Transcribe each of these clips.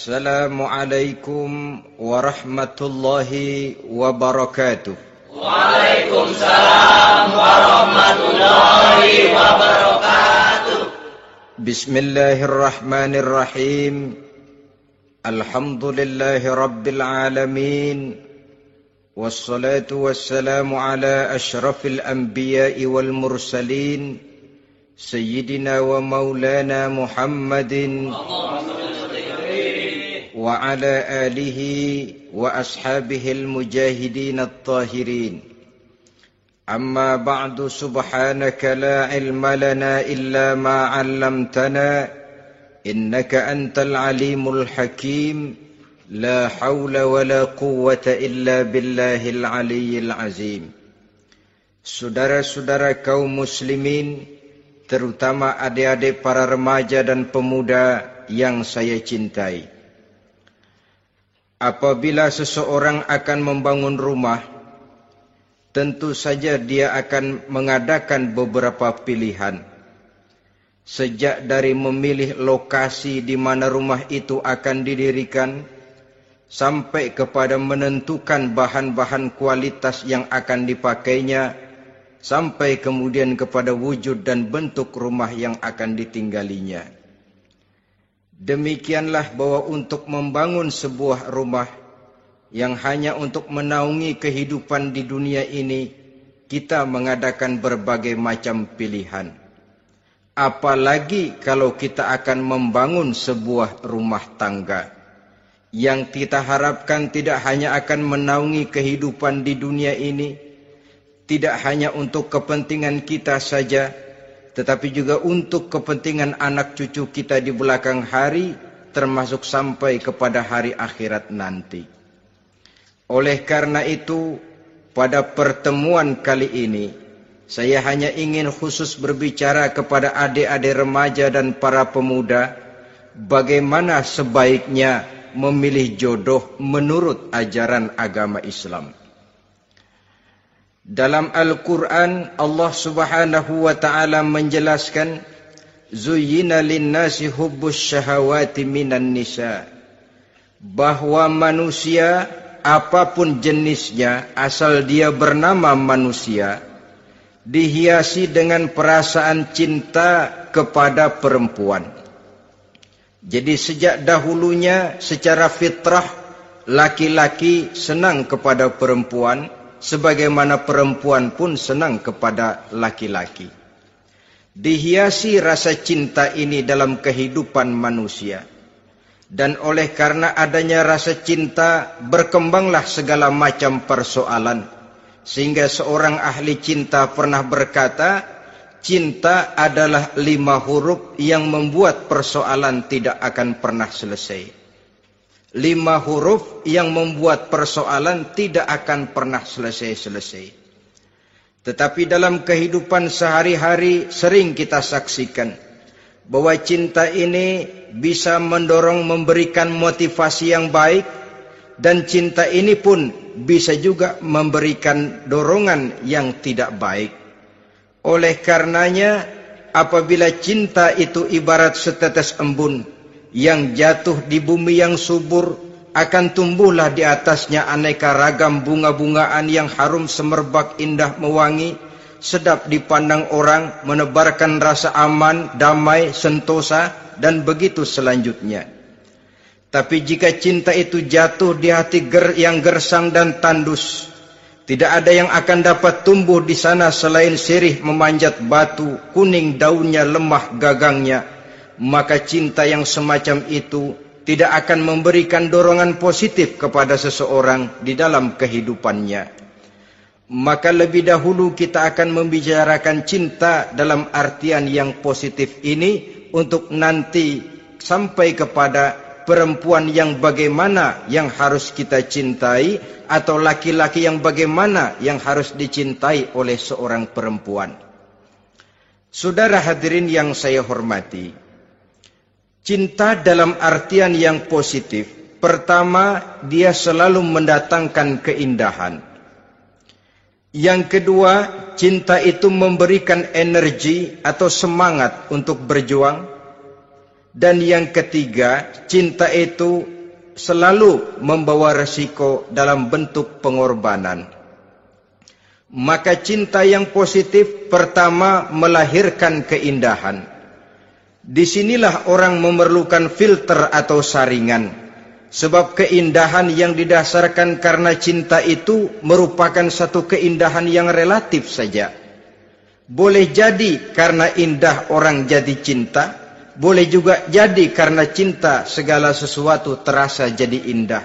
Assalamualaikum warahmatullahi wabarakatuh. Waalaikumsalam warahmatullahi wabarakatuh. Bismillahirrahmanirrahim. Alhamdulillahi rabbil alamin. Wassalatu wassalamu ala ashrafil anbiya'i wal mursalin. Sayyidina wa maulana Muhammadin wa ala alihi wa ashabihil mujahidin at-tahirin. Amma ba'du, subhanaka la ilma lana illa ma 'allamtana innaka antal alimul hakim. La haula wa la quwwata illa billahil aliyyil azim. Saudara-saudara kaum muslimin, terutama adik-adik para remaja dan pemuda yang saya cintai. Apabila seseorang akan membangun rumah, tentu saja dia akan mengadakan beberapa pilihan. Sejak dari memilih lokasi di mana rumah itu akan didirikan, sampai kepada menentukan bahan-bahan kualitas yang akan dipakainya, sampai kemudian kepada wujud dan bentuk rumah yang akan ditinggalinya. Demikianlah bahwa untuk membangun sebuah rumah yang hanya untuk menaungi kehidupan di dunia ini, kita mengadakan berbagai macam pilihan. Apalagi kalau kita akan membangun sebuah rumah tangga yang kita harapkan tidak hanya akan menaungi kehidupan di dunia ini, tidak hanya untuk kepentingan kita saja, tetapi juga untuk kepentingan anak cucu kita di belakang hari, termasuk sampai kepada hari akhirat nanti. Oleh karena itu, pada pertemuan kali ini, saya hanya ingin khusus berbicara kepada adik-adik remaja dan para pemuda, bagaimana sebaiknya memilih jodoh menurut ajaran agama Islam. Dalam Al-Quran, Allah subhanahu wa ta'ala menjelaskan, Zuyyina linnasi hubbus syahawati minan nisa. Bahwa manusia, apapun jenisnya, asal dia bernama manusia, dihiasi dengan perasaan cinta kepada perempuan. Jadi sejak dahulunya secara fitrah, laki-laki senang kepada perempuan, sebagaimana perempuan pun senang kepada laki-laki. Dihiasi rasa cinta ini dalam kehidupan manusia. Dan oleh karena adanya rasa cinta, berkembanglah segala macam persoalan. Sehingga seorang ahli cinta pernah berkata, cinta adalah 5 huruf yang membuat persoalan tidak akan pernah selesai. 5 huruf yang membuat persoalan tidak akan pernah selesai-selesai. Tetapi dalam kehidupan sehari-hari sering kita saksikan bahwa cinta ini bisa mendorong, memberikan motivasi yang baik, dan cinta ini pun bisa juga memberikan dorongan yang tidak baik. Oleh karenanya, apabila cinta itu ibarat setetes embun yang jatuh di bumi yang subur, akan tumbuhlah di atasnya aneka ragam bunga-bungaan yang harum semerbak, indah, mewangi, sedap dipandang orang, menebarkan rasa aman, damai, sentosa, dan begitu selanjutnya. Tapi jika cinta itu jatuh di hati yang gersang dan tandus, tidak ada yang akan dapat tumbuh di sana selain sirih memanjat batu, kuning daunnya, lemah gagangnya, maka cinta yang semacam itu tidak akan memberikan dorongan positif kepada seseorang di dalam kehidupannya. Maka lebih dahulu kita akan membicarakan cinta dalam artian yang positif ini, untuk nanti sampai kepada perempuan yang bagaimana yang harus kita cintai, atau laki-laki yang bagaimana yang harus dicintai oleh seorang perempuan. Saudara hadirin yang saya hormati, cinta dalam artian yang positif, pertama, dia selalu mendatangkan keindahan. Yang kedua, cinta itu memberikan energi atau semangat untuk berjuang. Dan yang ketiga, cinta itu selalu membawa resiko dalam bentuk pengorbanan. Maka cinta yang positif pertama melahirkan keindahan. Disinilah orang memerlukan filter atau saringan. Sebab keindahan yang didasarkan karena cinta itu merupakan satu keindahan yang relatif saja. Boleh jadi karena indah orang jadi cinta, boleh juga jadi karena cinta segala sesuatu terasa jadi indah.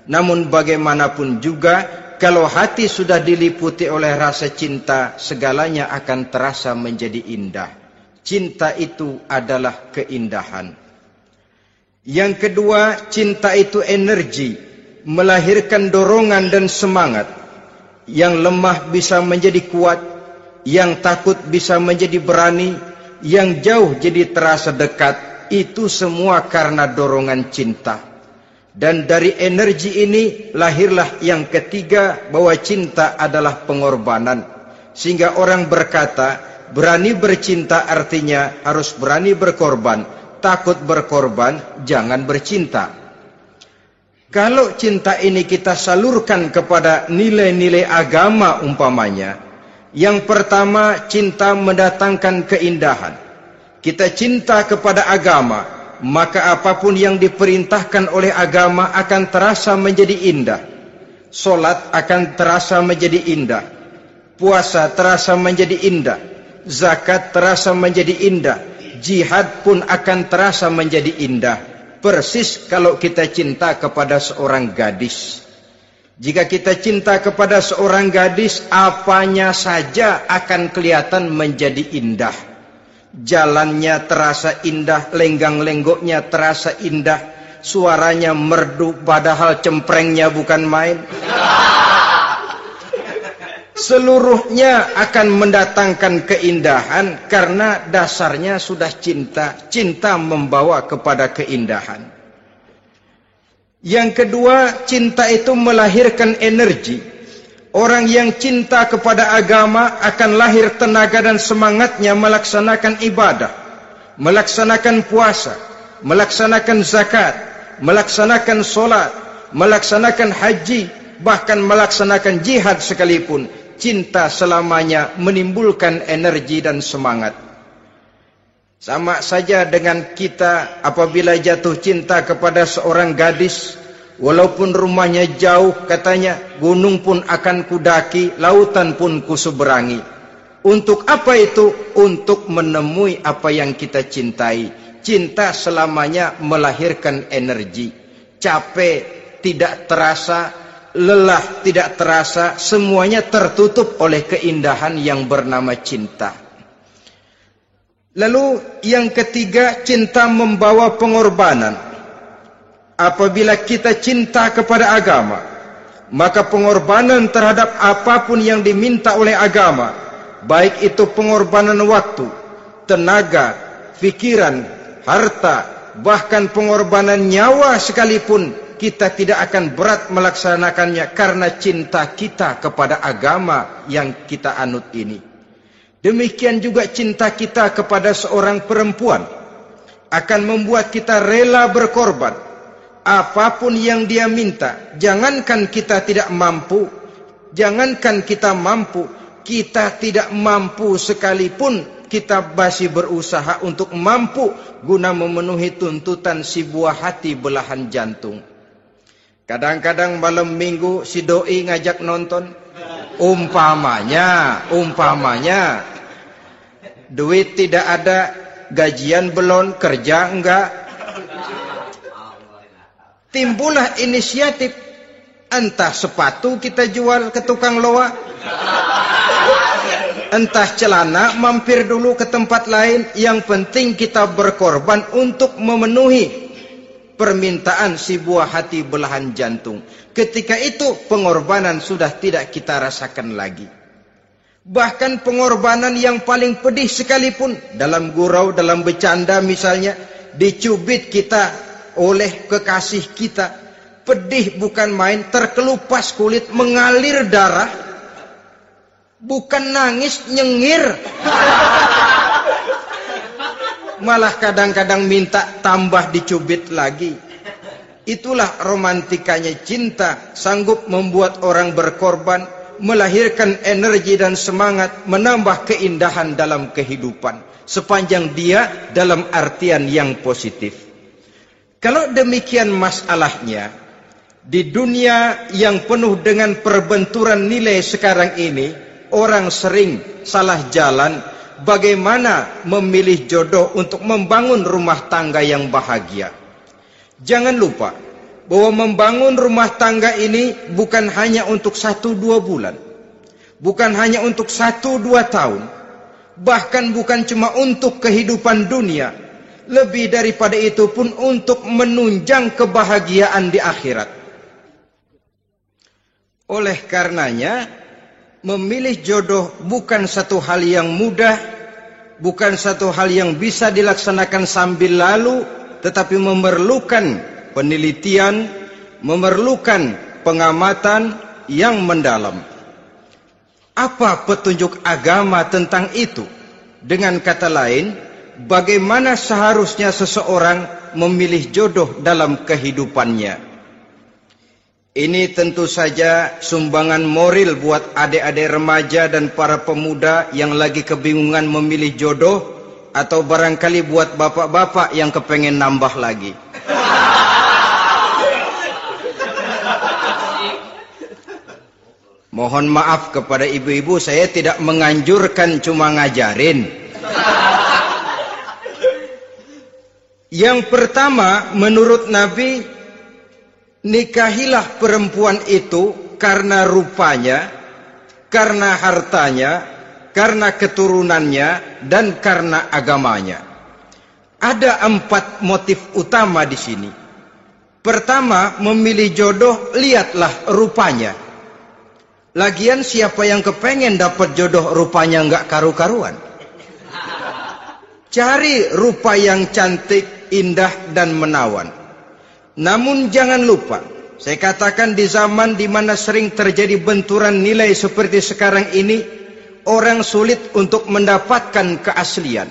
Namun bagaimanapun juga, kalau hati sudah diliputi oleh rasa cinta, segalanya akan terasa menjadi indah. Cinta itu adalah keindahan. Yang kedua, cinta itu energi, melahirkan dorongan dan semangat. Yang lemah bisa menjadi kuat, yang takut bisa menjadi berani, yang jauh jadi terasa dekat. Itu semua karena dorongan cinta. Dan dari energi ini lahirlah yang ketiga, bahwa cinta adalah pengorbanan. Sehingga orang berkata, berani bercinta artinya harus berani berkorban. Takut berkorban, jangan bercinta. Kalau cinta ini kita salurkan kepada nilai-nilai agama umpamanya, yang pertama, cinta mendatangkan keindahan. Kita cinta kepada agama, maka apapun yang diperintahkan oleh agama akan terasa menjadi indah. Solat akan terasa menjadi indah. Puasa terasa menjadi indah. Zakat terasa menjadi indah. Jihad pun akan terasa menjadi indah. Persis kalau kita cinta kepada seorang gadis. Jika kita cinta kepada seorang gadis, apanya saja akan kelihatan menjadi indah. Jalannya terasa indah, lenggang-lenggoknya terasa indah, suaranya merdu padahal cemprengnya bukan main. Seluruhnya akan mendatangkan keindahan karena dasarnya sudah cinta. Cinta membawa kepada keindahan. Yang kedua, cinta itu melahirkan energi. Orang yang cinta kepada agama akan lahir tenaga dan semangatnya melaksanakan ibadah, melaksanakan puasa, melaksanakan zakat, melaksanakan solat, melaksanakan haji, bahkan melaksanakan jihad sekalipun. Cinta selamanya menimbulkan energi dan semangat. Sama saja dengan kita apabila jatuh cinta kepada seorang gadis, walaupun rumahnya jauh, katanya, gunung pun akan kudaki, lautan pun kuseberangi. Untuk apa itu? Untuk menemui apa yang kita cintai. Cinta selamanya melahirkan energi. Capek tidak terasa, lelah tidak terasa, semuanya tertutup oleh keindahan yang bernama cinta. Lalu yang ketiga, cinta membawa pengorbanan. Apabila kita cinta kepada agama, maka pengorbanan terhadap apapun yang diminta oleh agama, baik itu pengorbanan waktu, tenaga, pikiran, harta, bahkan pengorbanan nyawa sekalipun, kita tidak akan berat melaksanakannya karena cinta kita kepada agama yang kita anut ini. Demikian juga cinta kita kepada seorang perempuan akan membuat kita rela berkorban. Apapun yang dia minta, jangankan kita tidak mampu, kita tidak mampu sekalipun, kita masih berusaha untuk mampu guna memenuhi tuntutan si buah hati belahan jantung. Kadang-kadang malam minggu si doi ngajak nonton, umpamanya duit tidak ada, gajian belum, kerja enggak. Timbullah inisiatif, entah sepatu kita jual ke tukang loa, entah celana mampir dulu ke tempat lain. Yang penting kita berkorban untuk memenuhi permintaan si buah hati belahan jantung. Ketika itu pengorbanan sudah tidak kita rasakan lagi. Bahkan pengorbanan yang paling pedih sekalipun, dalam gurau, dalam bercanda misalnya, dicubit kita oleh kekasih kita, pedih bukan main, terkelupas kulit, mengalir darah, bukan nangis, nyengir. malah kadang-kadang minta tambah dicubit lagi. Itulah romantikanya cinta, sanggup membuat orang berkorban, melahirkan energi dan semangat, menambah keindahan dalam kehidupan, sepanjang dia dalam artian yang positif. Kalau demikian masalahnya, di dunia yang penuh dengan perbenturan nilai sekarang ini, orang sering salah jalan bagaimana memilih jodoh untuk membangun rumah tangga yang bahagia. Jangan lupa bahwa membangun rumah tangga ini bukan hanya untuk 1-2 bulan, bukan hanya untuk 1-2 tahun, bahkan bukan cuma untuk kehidupan dunia, lebih daripada itu pun untuk menunjang kebahagiaan di akhirat. Oleh karenanya, memilih jodoh bukan satu hal yang mudah, bukan satu hal yang bisa dilaksanakan sambil lalu, tetapi memerlukan penelitian, memerlukan pengamatan yang mendalam. Apa petunjuk agama tentang itu? Dengan kata lain, bagaimana seharusnya seseorang memilih jodoh dalam kehidupannya? Ini tentu saja sumbangan moral buat adik-adik remaja dan para pemuda yang lagi kebingungan memilih jodoh, atau barangkali buat bapak-bapak yang kepengen nambah lagi. Mohon maaf kepada ibu-ibu, saya tidak menganjurkan, cuma ngajarin. Yang pertama, menurut Nabi, nikahilah perempuan itu karena rupanya, karena hartanya, karena keturunannya, dan karena agamanya. Ada 4 motif utama di sini. Pertama, memilih jodoh, lihatlah rupanya. Lagian siapa yang kepengen dapat jodoh rupanya nggak karu-karuan? Cari rupa yang cantik, indah, dan menawan. Namun jangan lupa, saya katakan di zaman di mana sering terjadi benturan nilai seperti sekarang ini, orang sulit untuk mendapatkan keaslian.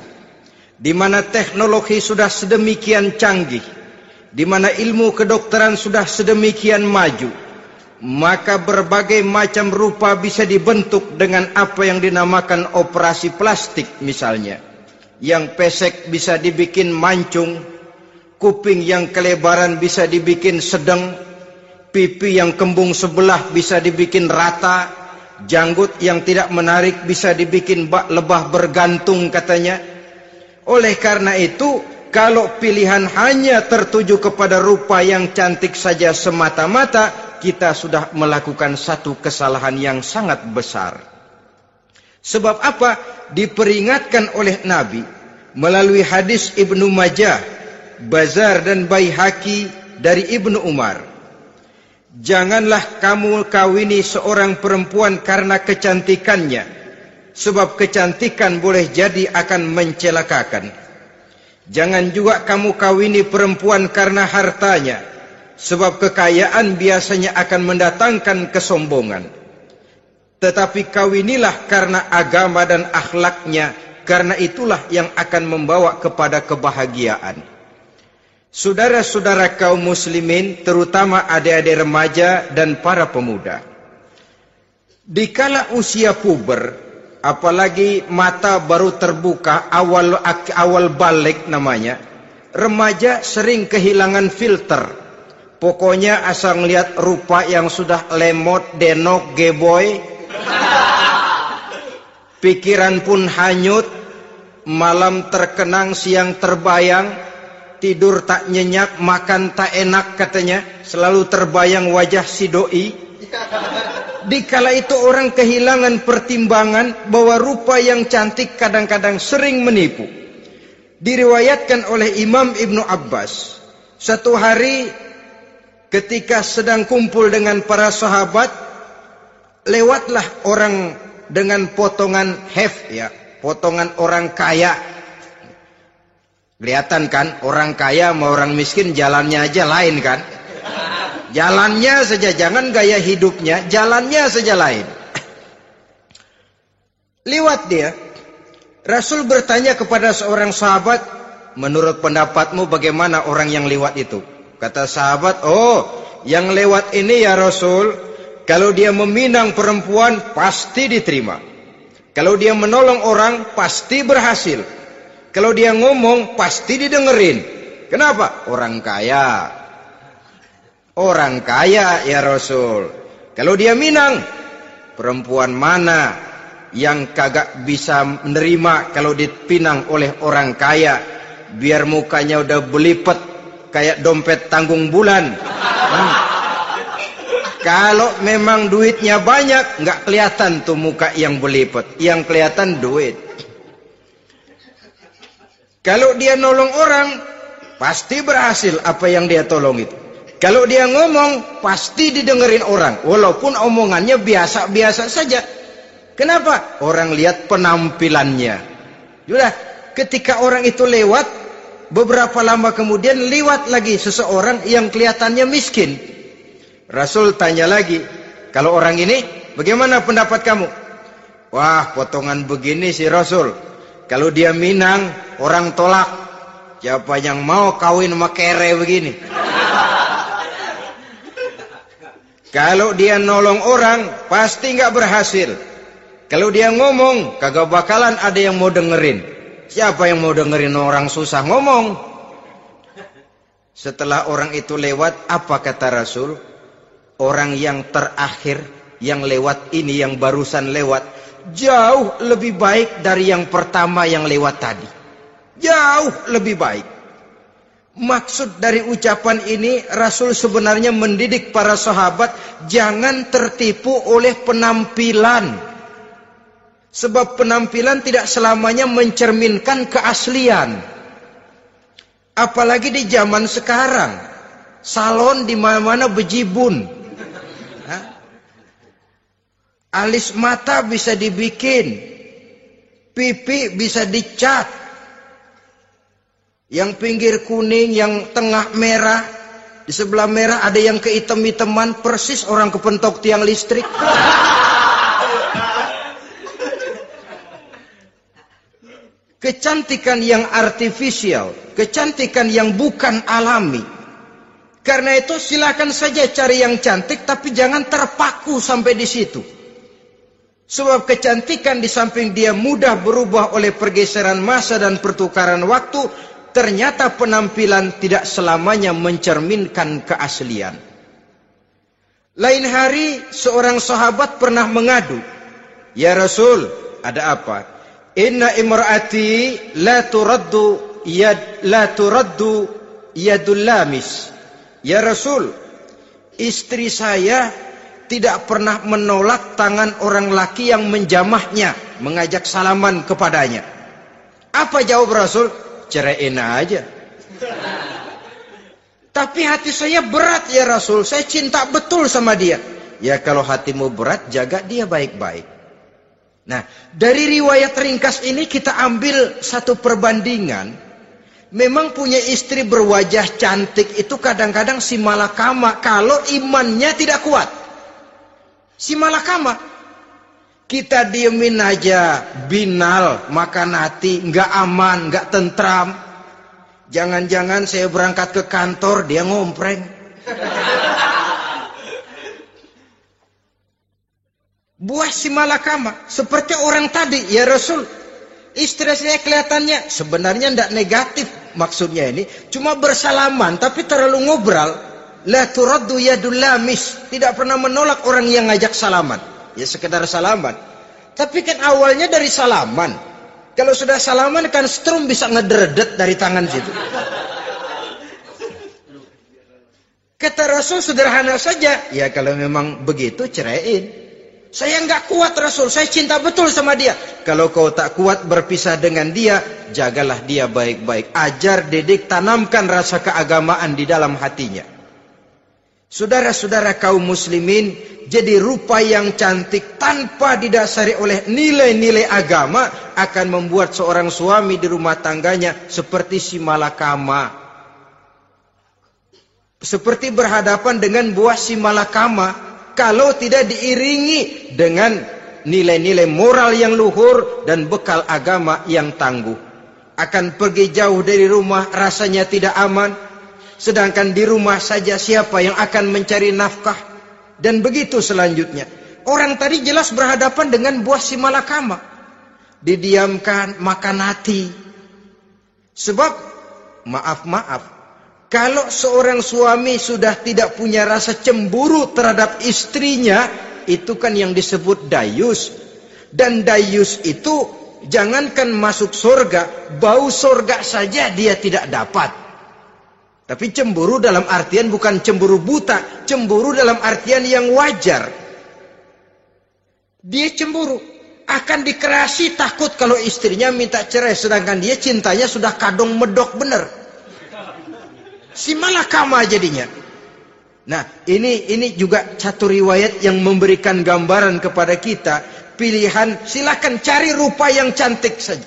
Di mana teknologi sudah sedemikian canggih, di mana ilmu kedokteran sudah sedemikian maju, maka berbagai macam rupa bisa dibentuk dengan apa yang dinamakan operasi plastik misalnya. Yang pesek bisa dibikin mancung, kuping yang kelebaran bisa dibikin sedang, pipi yang kembung sebelah bisa dibikin rata, janggut yang tidak menarik bisa dibikin bak lebah bergantung katanya. Oleh karena itu, kalau pilihan hanya tertuju kepada rupa yang cantik saja semata-mata, kita sudah melakukan satu kesalahan yang sangat besar. Sebab apa? Diperingatkan oleh Nabi melalui hadis Ibnu Majah, Bazar dan Baihaqi dari Ibnu Umar. Janganlah kamu kawini seorang perempuan karena kecantikannya, sebab kecantikan boleh jadi akan mencelakakan. Jangan juga kamu kawini perempuan karena hartanya, sebab kekayaan biasanya akan mendatangkan kesombongan. Tetapi kawinilah karena agama dan akhlaknya, karena itulah yang akan membawa kepada kebahagiaan. Saudara-saudara kaum muslimin, terutama adik-adik remaja dan para pemuda, dikala usia puber, apalagi mata baru terbuka, awal balik namanya, remaja sering kehilangan filter. Pokoknya asal ngelihat rupa yang sudah lemot, denok, geboy, pikiran pun hanyut, malam terkenang, siang terbayang, tidur tak nyenyak, makan tak enak katanya, selalu terbayang wajah si doi. Dikala itu orang kehilangan pertimbangan bahwa rupa yang cantik kadang-kadang sering menipu. Diriwayatkan oleh Imam Ibnu Abbas, satu hari ketika sedang kumpul dengan para sahabat, lewatlah orang dengan potongan potongan orang kaya. Kelihatan kan, orang kaya sama orang miskin jalannya aja lain kan. Jalannya saja, jangan gaya hidupnya, jalannya saja lain. Liwat dia. Rasul bertanya kepada seorang sahabat, menurut pendapatmu bagaimana orang yang lewat itu? Kata sahabat, oh, yang lewat ini ya Rasul, kalau dia meminang perempuan pasti diterima. Kalau dia menolong orang pasti berhasil. Kalau dia ngomong pasti didengerin. Kenapa? Orang kaya. Orang kaya ya Rasul. Kalau dia minang, perempuan mana yang kagak bisa menerima kalau dipinang oleh orang kaya? Biar mukanya udah belipet kayak dompet tanggung bulan. Kalau memang duitnya banyak, nggak kelihatan tuh muka yang belipet, yang kelihatan duit. Kalau dia nolong orang, pasti berhasil apa yang dia tolong itu. Kalau dia ngomong, pasti didengerin orang, walaupun omongannya biasa-biasa saja. Kenapa? Orang lihat penampilannya. Sudah, ketika orang itu lewat, beberapa lama kemudian lewat lagi seseorang yang kelihatannya miskin. Rasul tanya lagi, kalau orang ini bagaimana pendapat kamu? Wah, potongan begini sih Rasul. Kalau dia minang, orang tolak. Siapa yang mau kawin sama kere begini? Kalau dia nolong orang, pasti nggak berhasil. Kalau dia ngomong, kagak bakalan ada yang mau dengerin. Siapa yang mau dengerin orang susah ngomong? Setelah orang itu lewat, apa kata Rasul? Orang yang terakhir, yang lewat ini, yang barusan lewat, jauh lebih baik dari yang pertama yang lewat tadi. Jauh lebih baik. Maksud dari ucapan ini, Rasul sebenarnya mendidik para sahabat jangan tertipu oleh penampilan. Sebab penampilan tidak selamanya mencerminkan keaslian. Apalagi di zaman sekarang, salon di mana-mana bejibun. Alis mata bisa dibikin, pipi bisa dicat. Yang pinggir kuning, yang tengah merah, di sebelah merah ada yang kehitam-hitaman, persis orang kepentok tiang listrik. Kecantikan yang artifisial, kecantikan yang bukan alami. Karena itu silakan saja cari yang cantik, tapi jangan terpaku sampai di situ. Sebab kecantikan di samping dia mudah berubah oleh pergeseran masa dan pertukaran waktu, ternyata penampilan tidak selamanya mencerminkan keaslian. Lain hari seorang sahabat pernah mengadu, "Ya Rasul, ada apa? Inna imraati la turaddu yadul lamis." Ya Rasul, istri saya tidak pernah menolak tangan orang laki yang menjamahnya, mengajak salaman kepadanya. Apa jawab Rasul? Ceraiin aja. Tapi hati saya berat ya Rasul, saya cinta betul sama dia. Ya kalau hatimu berat, jaga dia baik-baik. Nah, dari riwayat ringkas ini kita ambil satu perbandingan. Memang punya istri berwajah cantik itu kadang-kadang si malakama kalau imannya tidak kuat. Si malakama. Kita diemin aja, binal, makan hati, nggak aman, nggak tentram. Jangan-jangan saya berangkat ke kantor, dia ngompreng. Buah si malakama, seperti orang tadi, ya Rasul. Istri saya kelihatannya sebenarnya tidak negatif maksudnya ini, cuma bersalaman tapi terlalu ngobrol. La turaddu yadul lamis, tidak pernah menolak orang yang ngajak salaman. Ya sekedar salaman. Tapi kan awalnya dari salaman. Kalau sudah salaman kan strum bisa ngederdet dari tangan situ. Kata Rasul sederhana saja, ya kalau memang begitu ceraiin. Saya nggak kuat Rasul, saya cinta betul sama dia. Kalau kau tak kuat berpisah dengan dia, jagalah dia baik-baik. Ajar, didik, tanamkan rasa keagamaan di dalam hatinya. Saudara-saudara kaum muslimin, jadi rupa yang cantik tanpa didasari oleh nilai-nilai agama akan membuat seorang suami di rumah tangganya seperti si malakama. Seperti berhadapan dengan buah si malakama. Kalau tidak diiringi dengan nilai-nilai moral yang luhur dan bekal agama yang tangguh. akan pergi jauh dari rumah rasanya tidak aman. Sedangkan di rumah saja siapa yang akan mencari nafkah? Dan begitu selanjutnya. Orang tadi jelas berhadapan dengan buah si malakama. Didiamkan, makan hati. Sebab, maaf, kalau seorang suami sudah tidak punya rasa cemburu terhadap istrinya, itu kan yang disebut dayus. Dan dayus itu, jangankan masuk surga, bau surga saja dia tidak dapat. Tapi cemburu dalam artian bukan cemburu buta, cemburu dalam artian yang wajar. Dia cemburu, akan dikerasi takut kalau istrinya minta cerai, sedangkan dia cintanya sudah kadung medok bener. Si malakama jadinya. Nah, ini juga satu riwayat yang memberikan gambaran kepada kita. Pilihan, silakan cari rupa yang cantik saja.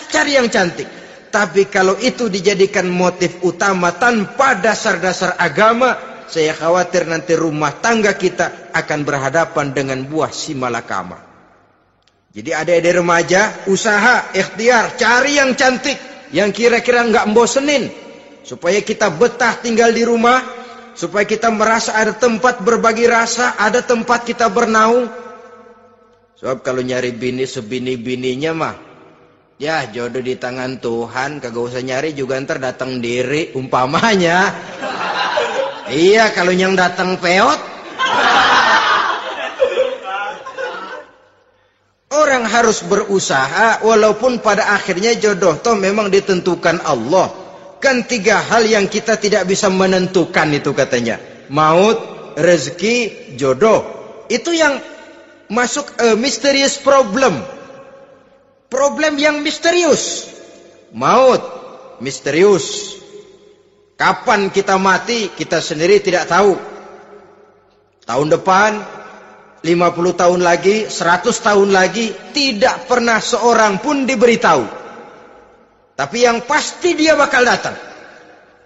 Cari yang cantik. Tapi kalau itu dijadikan motif utama tanpa dasar-dasar agama, saya khawatir nanti rumah tangga kita akan berhadapan dengan buah si malakama. Jadi adik-adik remaja, usaha, ikhtiar, cari yang cantik, yang kira-kira nggak membosenin, supaya kita betah tinggal di rumah, supaya kita merasa ada tempat berbagi rasa, ada tempat kita bernaung. Sebab kalau nyari bini sebini-bininya mah, ya jodoh di tangan Tuhan, kagak usah nyari juga ntar datang diri umpamanya. Iya, kalau yang datang peot. Orang harus berusaha walaupun pada akhirnya jodoh toh memang ditentukan Allah. Kan 3 hal yang kita tidak bisa menentukan itu katanya. Maut, rezeki, jodoh. Itu yang masuk mysterious problem. Problem yang misterius. Maut, misterius. Kapan kita mati, kita sendiri tidak tahu. Tahun depan, 50 tahun lagi, 100 tahun lagi, tidak pernah seorang pun diberitahu. Tapi yang pasti dia bakal datang.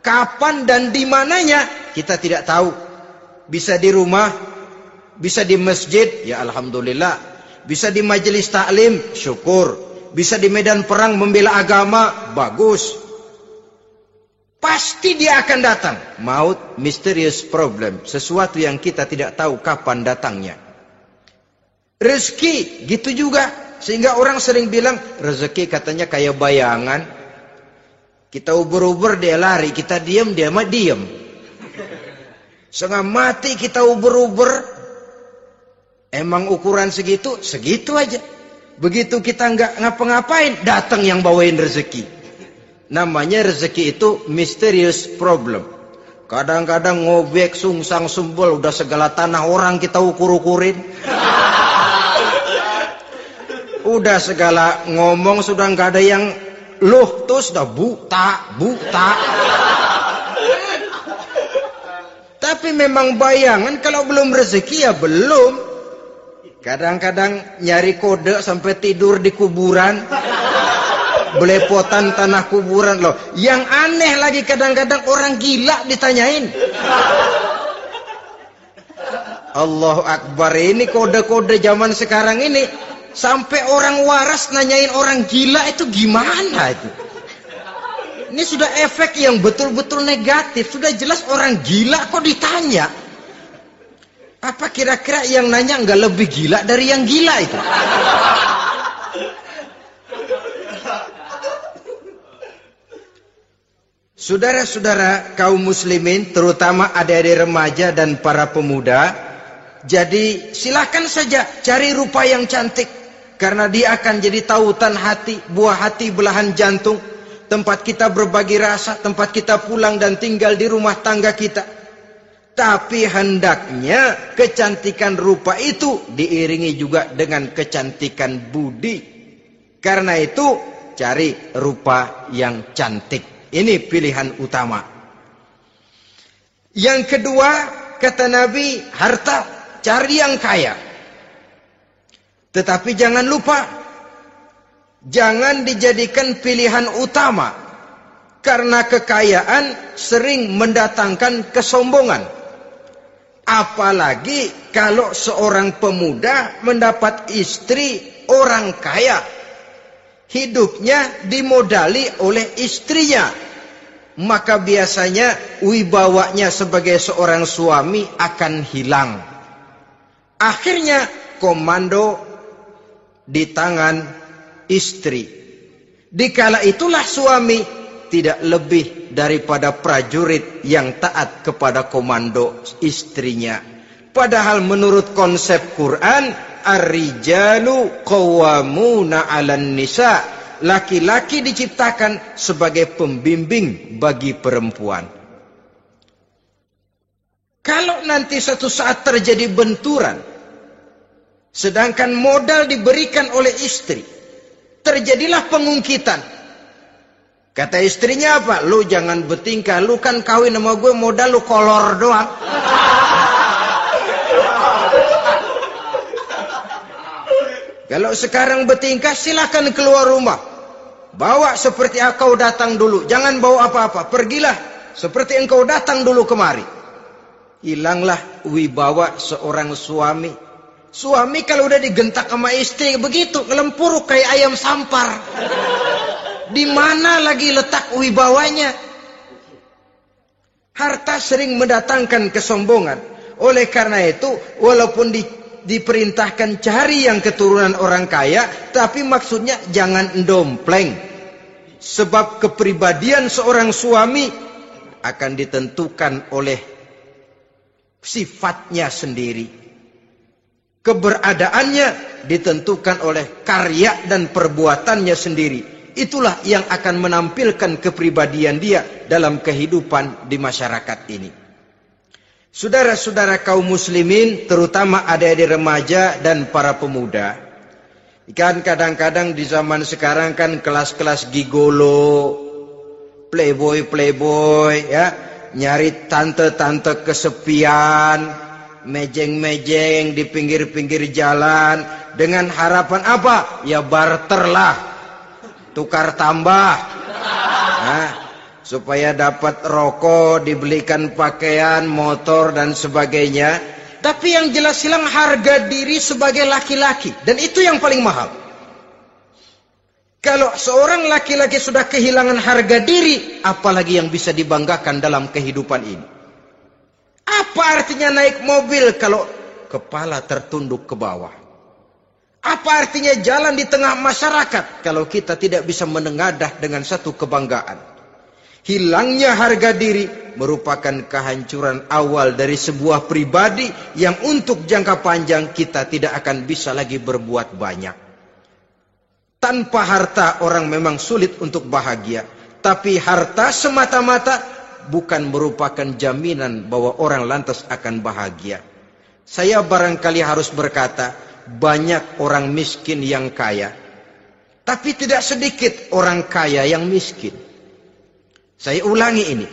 Kapan dan di mananya, kita tidak tahu. Bisa di rumah, bisa di masjid, ya alhamdulillah. Bisa di majelis taklim, syukur. Bisa di medan perang membela agama, bagus. Pasti dia akan datang. Maut, mysterious problem. Sesuatu yang kita tidak tahu kapan datangnya. Rezeki, gitu juga. Sehingga orang sering bilang, rezeki katanya kayak bayangan. Kita uber-uber, dia lari. Kita diam, dia mah diam. Setengah mati kita uber-uber. Emang ukuran segitu? Segitu aja. Begitu kita nggak ngapa-ngapain, datang yang bawain rezeki. Namanya rezeki itu mysterious problem. Kadang-kadang ngobek, sungsang, sumbul, udah segala tanah orang kita ukur-ukurin. Udah segala ngomong sudah nggak ada yang loh, tuh sudah buta. Tapi memang bayangan, kalau belum rezeki ya belum. Kadang-kadang nyari kode sampai tidur di kuburan. Belepotan tanah kuburan loh. Yang aneh lagi kadang-kadang orang gila ditanyain. Allahu Akbar, ini kode-kode zaman sekarang ini. Sampai orang waras nanyain orang gila itu gimana itu. Ini sudah efek yang betul-betul negatif. Sudah jelas orang gila kok ditanya. Apa kira-kira yang nanya nggak lebih gila dari yang gila itu? Saudara-saudara kaum muslimin, terutama adik-adik remaja dan para pemuda, jadi silakan saja cari rupa yang cantik, karena dia akan jadi tautan hati, buah hati belahan jantung, tempat kita berbagi rasa, tempat kita pulang dan tinggal di rumah tangga kita. Tapi hendaknya kecantikan rupa itu diiringi juga dengan kecantikan budi. Karena itu cari rupa yang cantik. Ini pilihan utama. Yang kedua, kata Nabi, harta, cari yang kaya. Tetapi jangan lupa, jangan dijadikan pilihan utama. Karena kekayaan sering mendatangkan kesombongan. Apalagi kalau seorang pemuda mendapat istri orang kaya. hidupnya dimodali oleh istrinya, maka biasanya wibawanya sebagai seorang suami akan hilang. Akhirnya komando di tangan istri. Dikala itulah suami tidak lebih daripada prajurit yang taat kepada komando istrinya. Padahal menurut konsep Quran, ar-rijalu qawwamuna 'alan nisa, laki-laki diciptakan sebagai pembimbing bagi perempuan. Kalau nanti suatu saat terjadi benturan, sedangkan modal diberikan oleh istri, terjadilah pengungkitan. Kata istrinya apa? Lu jangan bertingkah, lu kan kawin sama gue modal lu kolor doang. Kalau sekarang bertingkah silakan keluar rumah. Bawa seperti engkau datang dulu. Jangan bawa apa-apa. Pergilah seperti engkau datang dulu kemari. Hilanglah wibawa seorang suami. Suami kalau udah digentak sama istri begitu, ngelempuruk kayak ayam sampar. Di mana lagi letak wibawanya? Harta sering mendatangkan kesombongan. Oleh karena itu, walaupun diperintahkan cari yang keturunan orang kaya, tapi maksudnya jangan dompleng. Sebab kepribadian seorang suami akan ditentukan oleh sifatnya sendiri. Keberadaannya ditentukan oleh karya dan perbuatannya sendiri. Itulah yang akan menampilkan kepribadian dia dalam kehidupan di masyarakat ini. Saudara-saudara kaum muslimin, terutama adik-adik remaja dan para pemuda, kan kadang-kadang di zaman sekarang kan kelas-kelas gigolo, playboy ya, nyari tante-tante kesepian, mejeng-mejeng di pinggir-pinggir jalan dengan harapan apa? Ya barterlah, tukar tambah. Nah, supaya dapat rokok, dibelikan pakaian, motor, dan sebagainya. Tapi yang jelas hilang harga diri sebagai laki-laki. Dan itu yang paling mahal. Kalau seorang laki-laki sudah kehilangan harga diri, apalagi yang bisa dibanggakan dalam kehidupan ini? Apa artinya naik mobil kalau kepala tertunduk ke bawah? Apa artinya jalan di tengah masyarakat kalau kita tidak bisa menengadah dengan satu kebanggaan? Hilangnya harga diri merupakan kehancuran awal dari sebuah pribadi yang untuk jangka panjang kita tidak akan bisa lagi berbuat banyak. Tanpa harta orang memang sulit untuk bahagia. Tapi harta semata-mata bukan merupakan jaminan bahwa orang lantas akan bahagia. Saya barangkali harus berkata, banyak orang miskin yang kaya. Tapi tidak sedikit orang kaya yang miskin. Saya ulangi ini.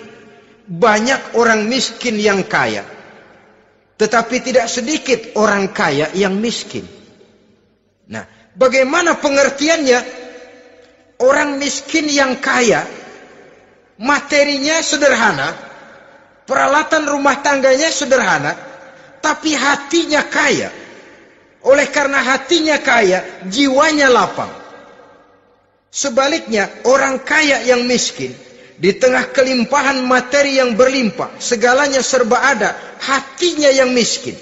Banyak orang miskin yang kaya. Tetapi tidak sedikit orang kaya yang miskin. Nah, bagaimana pengertiannya? Orang miskin yang kaya, materinya sederhana, peralatan rumah tangganya sederhana, tapi hatinya kaya. Oleh karena hatinya kaya, jiwanya lapang. Sebaliknya, orang kaya yang miskin, di tengah kelimpahan materi yang berlimpah, segalanya serba ada, hatinya yang miskin.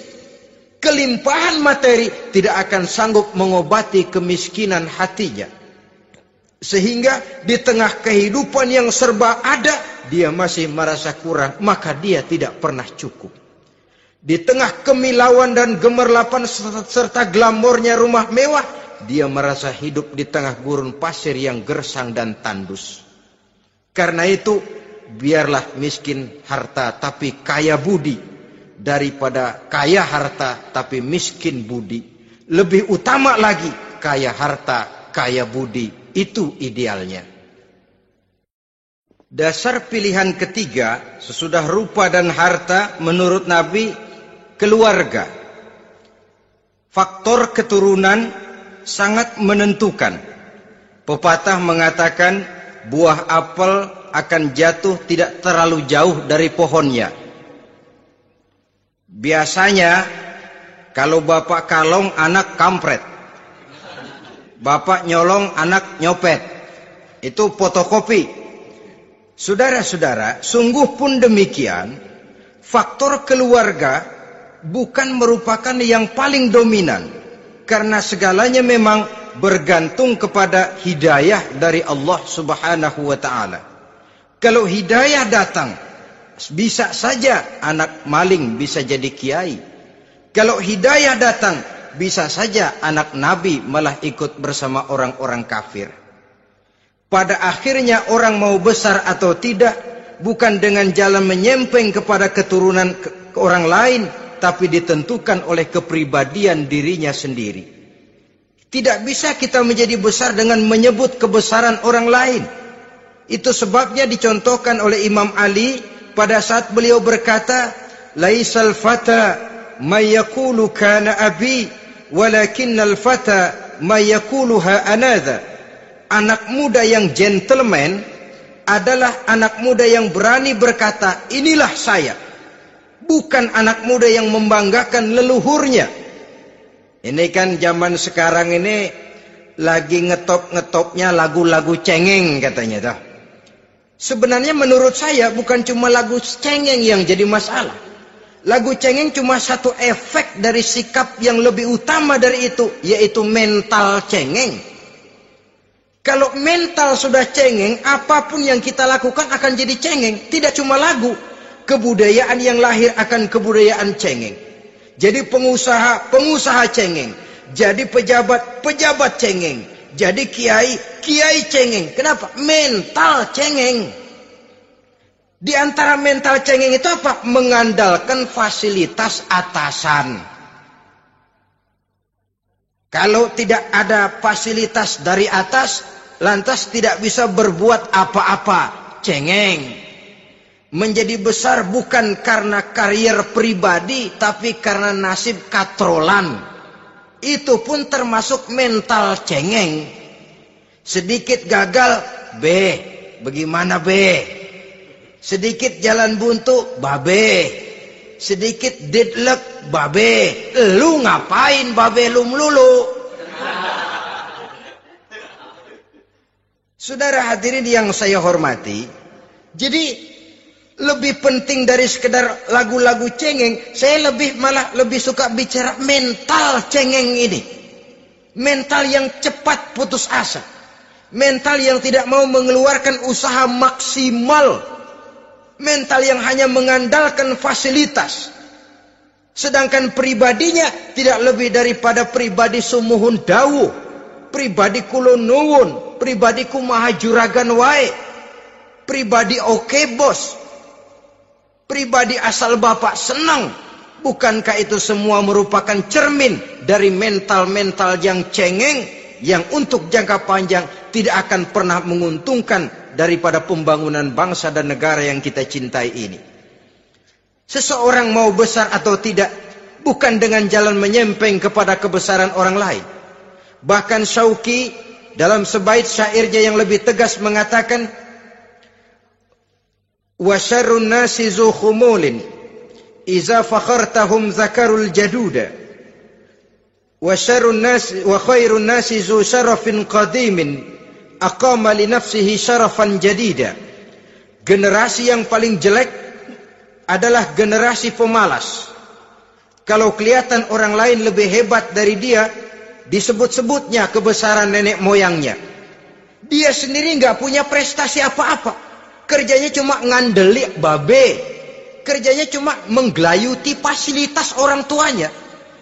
Kelimpahan materi tidak akan sanggup mengobati kemiskinan hatinya. Sehingga di tengah kehidupan yang serba ada, dia masih merasa kurang, maka dia tidak pernah cukup. Di tengah kemilauan dan gemerlapan serta glamornya rumah mewah, dia merasa hidup di tengah gurun pasir yang gersang dan tandus. Karena itu, biarlah miskin harta tapi kaya budi, daripada kaya harta tapi miskin budi. Lebih utama lagi, kaya harta, kaya budi. Itu idealnya. Dasar pilihan ketiga, sesudah rupa dan harta, menurut Nabi, keluarga. Faktor keturunan sangat menentukan. Pepatah mengatakan, buah apel akan jatuh tidak terlalu jauh dari pohonnya. Biasanya kalau bapak kalong, anak kampret. Bapak nyolong, anak nyopet. Itu fotokopi. Saudara-saudara, sungguh pun demikian, faktor keluarga bukan merupakan yang paling dominan. Karena segalanya memang bergantung kepada hidayah dari Allah Subhanahu wa ta'ala. Kalau hidayah datang, bisa saja anak maling bisa jadi kiai. Kalau hidayah datang, bisa saja anak Nabi malah ikut bersama orang-orang kafir. Pada akhirnya orang mau besar atau tidak, bukan dengan jalan menyempeng kepada keturunan orang lain, tapi ditentukan oleh kepribadian dirinya sendiri. Tidak bisa kita menjadi besar dengan menyebut kebesaran orang lain. Itu sebabnya dicontohkan oleh Imam Ali pada saat beliau berkata, "Laisal fata may yaqulu kana abi, walakinnal fata may yaquluha anadha." Anak muda yang gentleman adalah anak muda yang berani berkata, "Inilah saya." Bukan anak muda yang membanggakan leluhurnya. Ini kan zaman sekarang ini lagi ngetop-ngetopnya lagu-lagu cengeng katanya. Sebenarnya menurut saya bukan cuma lagu cengeng yang jadi masalah. Lagu cengeng cuma satu efek dari sikap yang lebih utama dari itu, yaitu mental cengeng. Kalau mental sudah cengeng, apapun yang kita lakukan akan jadi cengeng. Tidak cuma lagu, kebudayaan yang lahir akan kebudayaan cengeng. Jadi pengusaha cengeng. Jadi pejabat cengeng. Jadi kiai cengeng. Kenapa? Mental cengeng. Di antara mental cengeng itu apa? Mengandalkan fasilitas atasan. Kalau tidak ada fasilitas dari atas, lantas tidak bisa berbuat apa-apa. Cengeng. Menjadi besar bukan karena karier pribadi, tapi karena nasib katrolan. Itu pun termasuk mental cengeng. Sedikit gagal, bagaimana sedikit jalan buntu, babe. Sedikit deadlock, babe. Lu ngapain babe lu melulu? Saudara hadirin yang saya hormati, jadi lebih penting dari sekedar lagu-lagu cengeng, saya malah lebih suka bicara mental cengeng ini. Mental yang cepat putus asa. Mental yang tidak mau mengeluarkan usaha maksimal. Mental yang hanya mengandalkan fasilitas. Sedangkan pribadinya tidak lebih daripada pribadi sumuhun dawuh, pribadi kulon nuwun, pribadi kumaha juragan wae, pribadi oke bos, pribadi asal bapak senang. Bukankah itu semua merupakan cermin dari mental-mental yang cengeng, yang untuk jangka panjang tidak akan pernah menguntungkan daripada pembangunan bangsa dan negara yang kita cintai ini. Seseorang mau besar atau tidak, bukan dengan jalan menyempeng kepada kebesaran orang lain. Bahkan Syauqi dalam sebait syairnya yang lebih tegas mengatakan, "Wa syarrun nasi zu khumulin iza fakhartahum zakarul jaduda. Wa syarrun nasi wa khairun nasi zu syarafin qadimin aqama li nafsihi syarafan jadida." Generasi yang paling jelek adalah generasi pemalas. Kalau kelihatan orang lain lebih hebat dari dia, disebut-sebutnya kebesaran nenek moyangnya. Dia sendiri nggak punya prestasi apa-apa. Kerjanya cuma ngandeli babe. Kerjanya cuma menggelayuti fasilitas orang tuanya.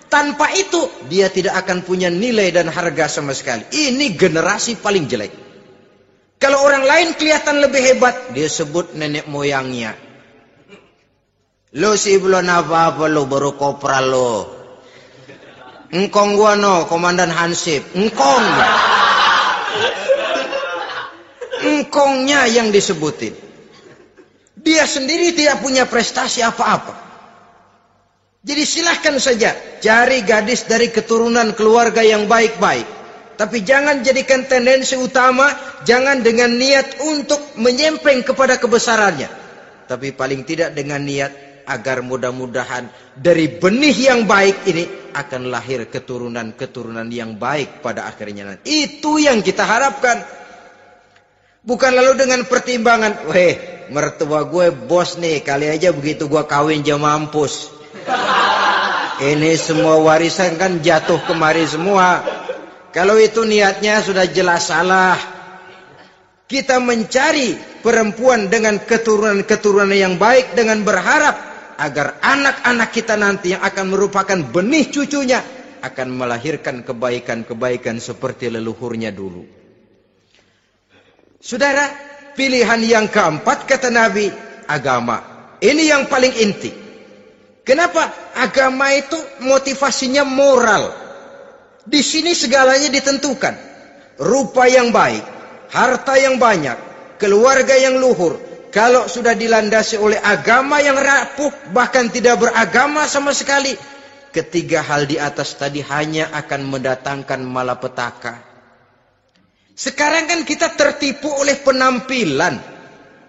Tanpa itu, dia tidak akan punya nilai dan harga sama sekali. Ini generasi paling jelek. Kalau orang lain kelihatan lebih hebat, dia sebut nenek moyangnya. Lo sih belum apa-apa lo, baru kopral lo. Engkong gua no, komandan Hansip. Engkongnya yang disebutin. Dia sendiri tidak punya prestasi apa-apa. Jadi silahkan saja cari gadis dari keturunan keluarga yang baik-baik. Tapi jangan jadikan tendensi utama, jangan dengan niat untuk menyempeng kepada kebesarannya. Tapi paling tidak dengan niat agar mudah-mudahan dari benih yang baik ini akan lahir keturunan-keturunan yang baik pada akhirnya nanti. Itu yang kita harapkan. Bukan lalu dengan pertimbangan, weh, mertua gue bos nih, kali aja begitu gue kawin dia mampus. Ini semua warisan kan jatuh kemari semua. Kalau itu niatnya sudah jelas salah. Kita mencari perempuan dengan keturunan-keturunan yang baik dengan berharap agar anak-anak kita nanti yang akan merupakan benih cucunya akan melahirkan kebaikan-kebaikan seperti leluhurnya dulu. Saudara, pilihan yang keempat kata Nabi, agama. Ini yang paling inti. Kenapa? Agama itu motivasinya moral. Di sini segalanya ditentukan. Rupa yang baik, harta yang banyak, keluarga yang luhur. Kalau sudah dilandasi oleh agama yang rapuh, bahkan tidak beragama sama sekali, ketiga hal di atas tadi hanya akan mendatangkan malapetaka. Sekarang kan kita tertipu oleh penampilan,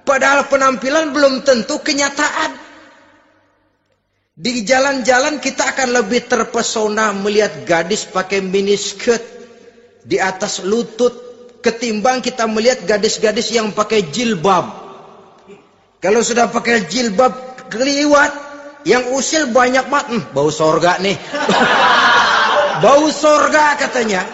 padahal penampilan belum tentu kenyataan. Di jalan-jalan kita akan lebih terpesona melihat gadis pakai miniskirt di atas lutut ketimbang kita melihat gadis-gadis yang pakai jilbab. Kalau sudah pakai jilbab keliwat, yang usil banyak banget, bau sorga nih. Bau sorga katanya.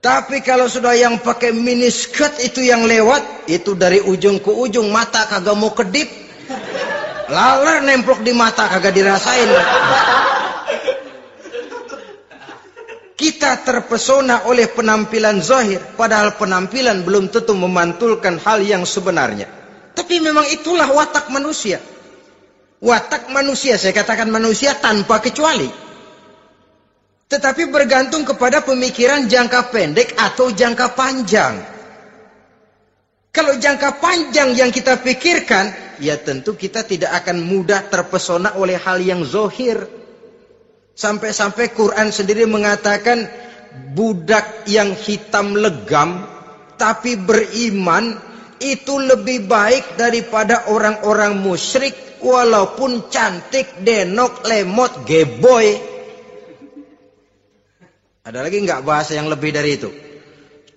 Tapi kalau sudah yang pakai miniskirt itu yang lewat, itu dari ujung ke ujung mata kagak mau kedip. Laler nemplok di mata kagak dirasain. Kita terpesona oleh penampilan zahir, padahal penampilan belum tentu memantulkan hal yang sebenarnya. Tapi memang itulah watak manusia. Watak manusia, saya katakan manusia tanpa kecuali. Tetapi bergantung kepada pemikiran jangka pendek atau jangka panjang. Kalau jangka panjang yang kita pikirkan, ya tentu kita tidak akan mudah terpesona oleh hal yang zahir. Sampai-sampai Quran sendiri mengatakan budak yang hitam legam tapi beriman itu lebih baik daripada orang-orang musyrik walaupun cantik, denok, lemot, geboy. Ada lagi nggak bahasa yang lebih dari itu?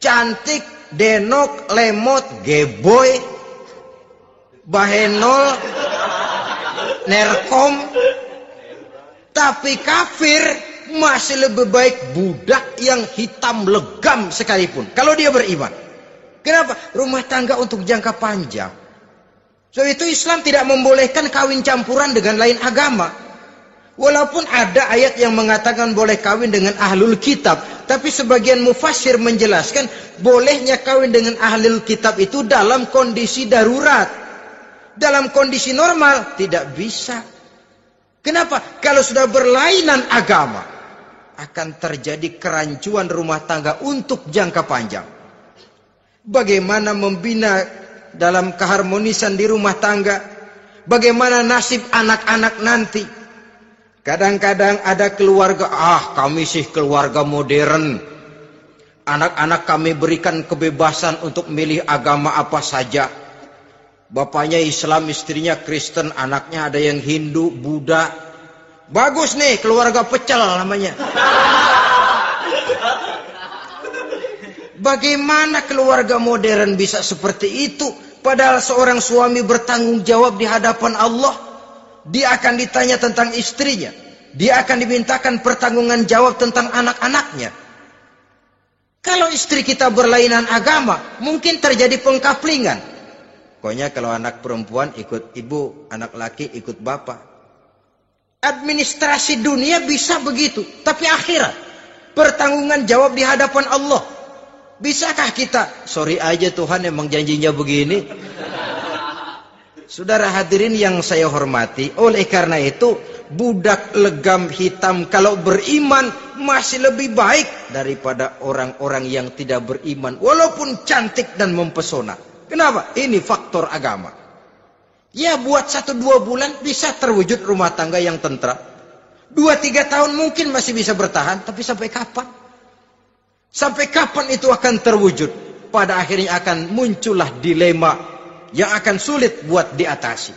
Cantik, denok, lemot, geboy, bahenol, nerkom. Tapi kafir masih lebih baik budak yang hitam legam sekalipun. Kalau dia beriman. Kenapa? Rumah tangga untuk jangka panjang. So itu Islam tidak membolehkan kawin campuran dengan lain agama. Walaupun ada ayat yang mengatakan boleh kawin dengan ahlul kitab. Tapi sebagian mufassir menjelaskan bolehnya kawin dengan ahlul kitab itu dalam kondisi darurat. Dalam kondisi normal tidak bisa. Kenapa? Kalau sudah berlainan agama, akan terjadi kerancuan rumah tangga untuk jangka panjang. Bagaimana membina dalam keharmonisan di rumah tangga? Bagaimana nasib anak-anak nanti? Kadang-kadang ada keluarga, kami sih keluarga modern. Anak-anak kami berikan kebebasan untuk milih agama apa saja. Bapaknya Islam, istrinya Kristen, anaknya ada yang Hindu, Buddha. Bagus nih, keluarga pecel namanya. Bagaimana keluarga modern bisa seperti itu? Padahal seorang suami bertanggung jawab di hadapan Allah. Dia akan ditanya tentang istrinya. Dia akan dimintakan pertanggungan jawab tentang anak-anaknya. Kalau istri kita berlainan agama, mungkin terjadi pengkaplingan. Pokoknya kalau anak perempuan ikut ibu, anak laki ikut bapak. Administrasi dunia bisa begitu. Tapi akhirat, pertanggungan jawab di hadapan Allah. Bisakah kita? Sorry aja Tuhan emang janjinya begini. Saudara hadirin yang saya hormati, oleh karena itu budak legam hitam kalau beriman masih lebih baik daripada orang-orang yang tidak beriman walaupun cantik dan mempesona. Kenapa? Ini faktor agama. Ya buat 1-2 bulan bisa terwujud rumah tangga yang tentram. 2-3 tahun mungkin masih bisa bertahan, tapi sampai kapan? Sampai kapan itu akan terwujud? Pada akhirnya akan muncullah dilema yang akan sulit buat diatasi.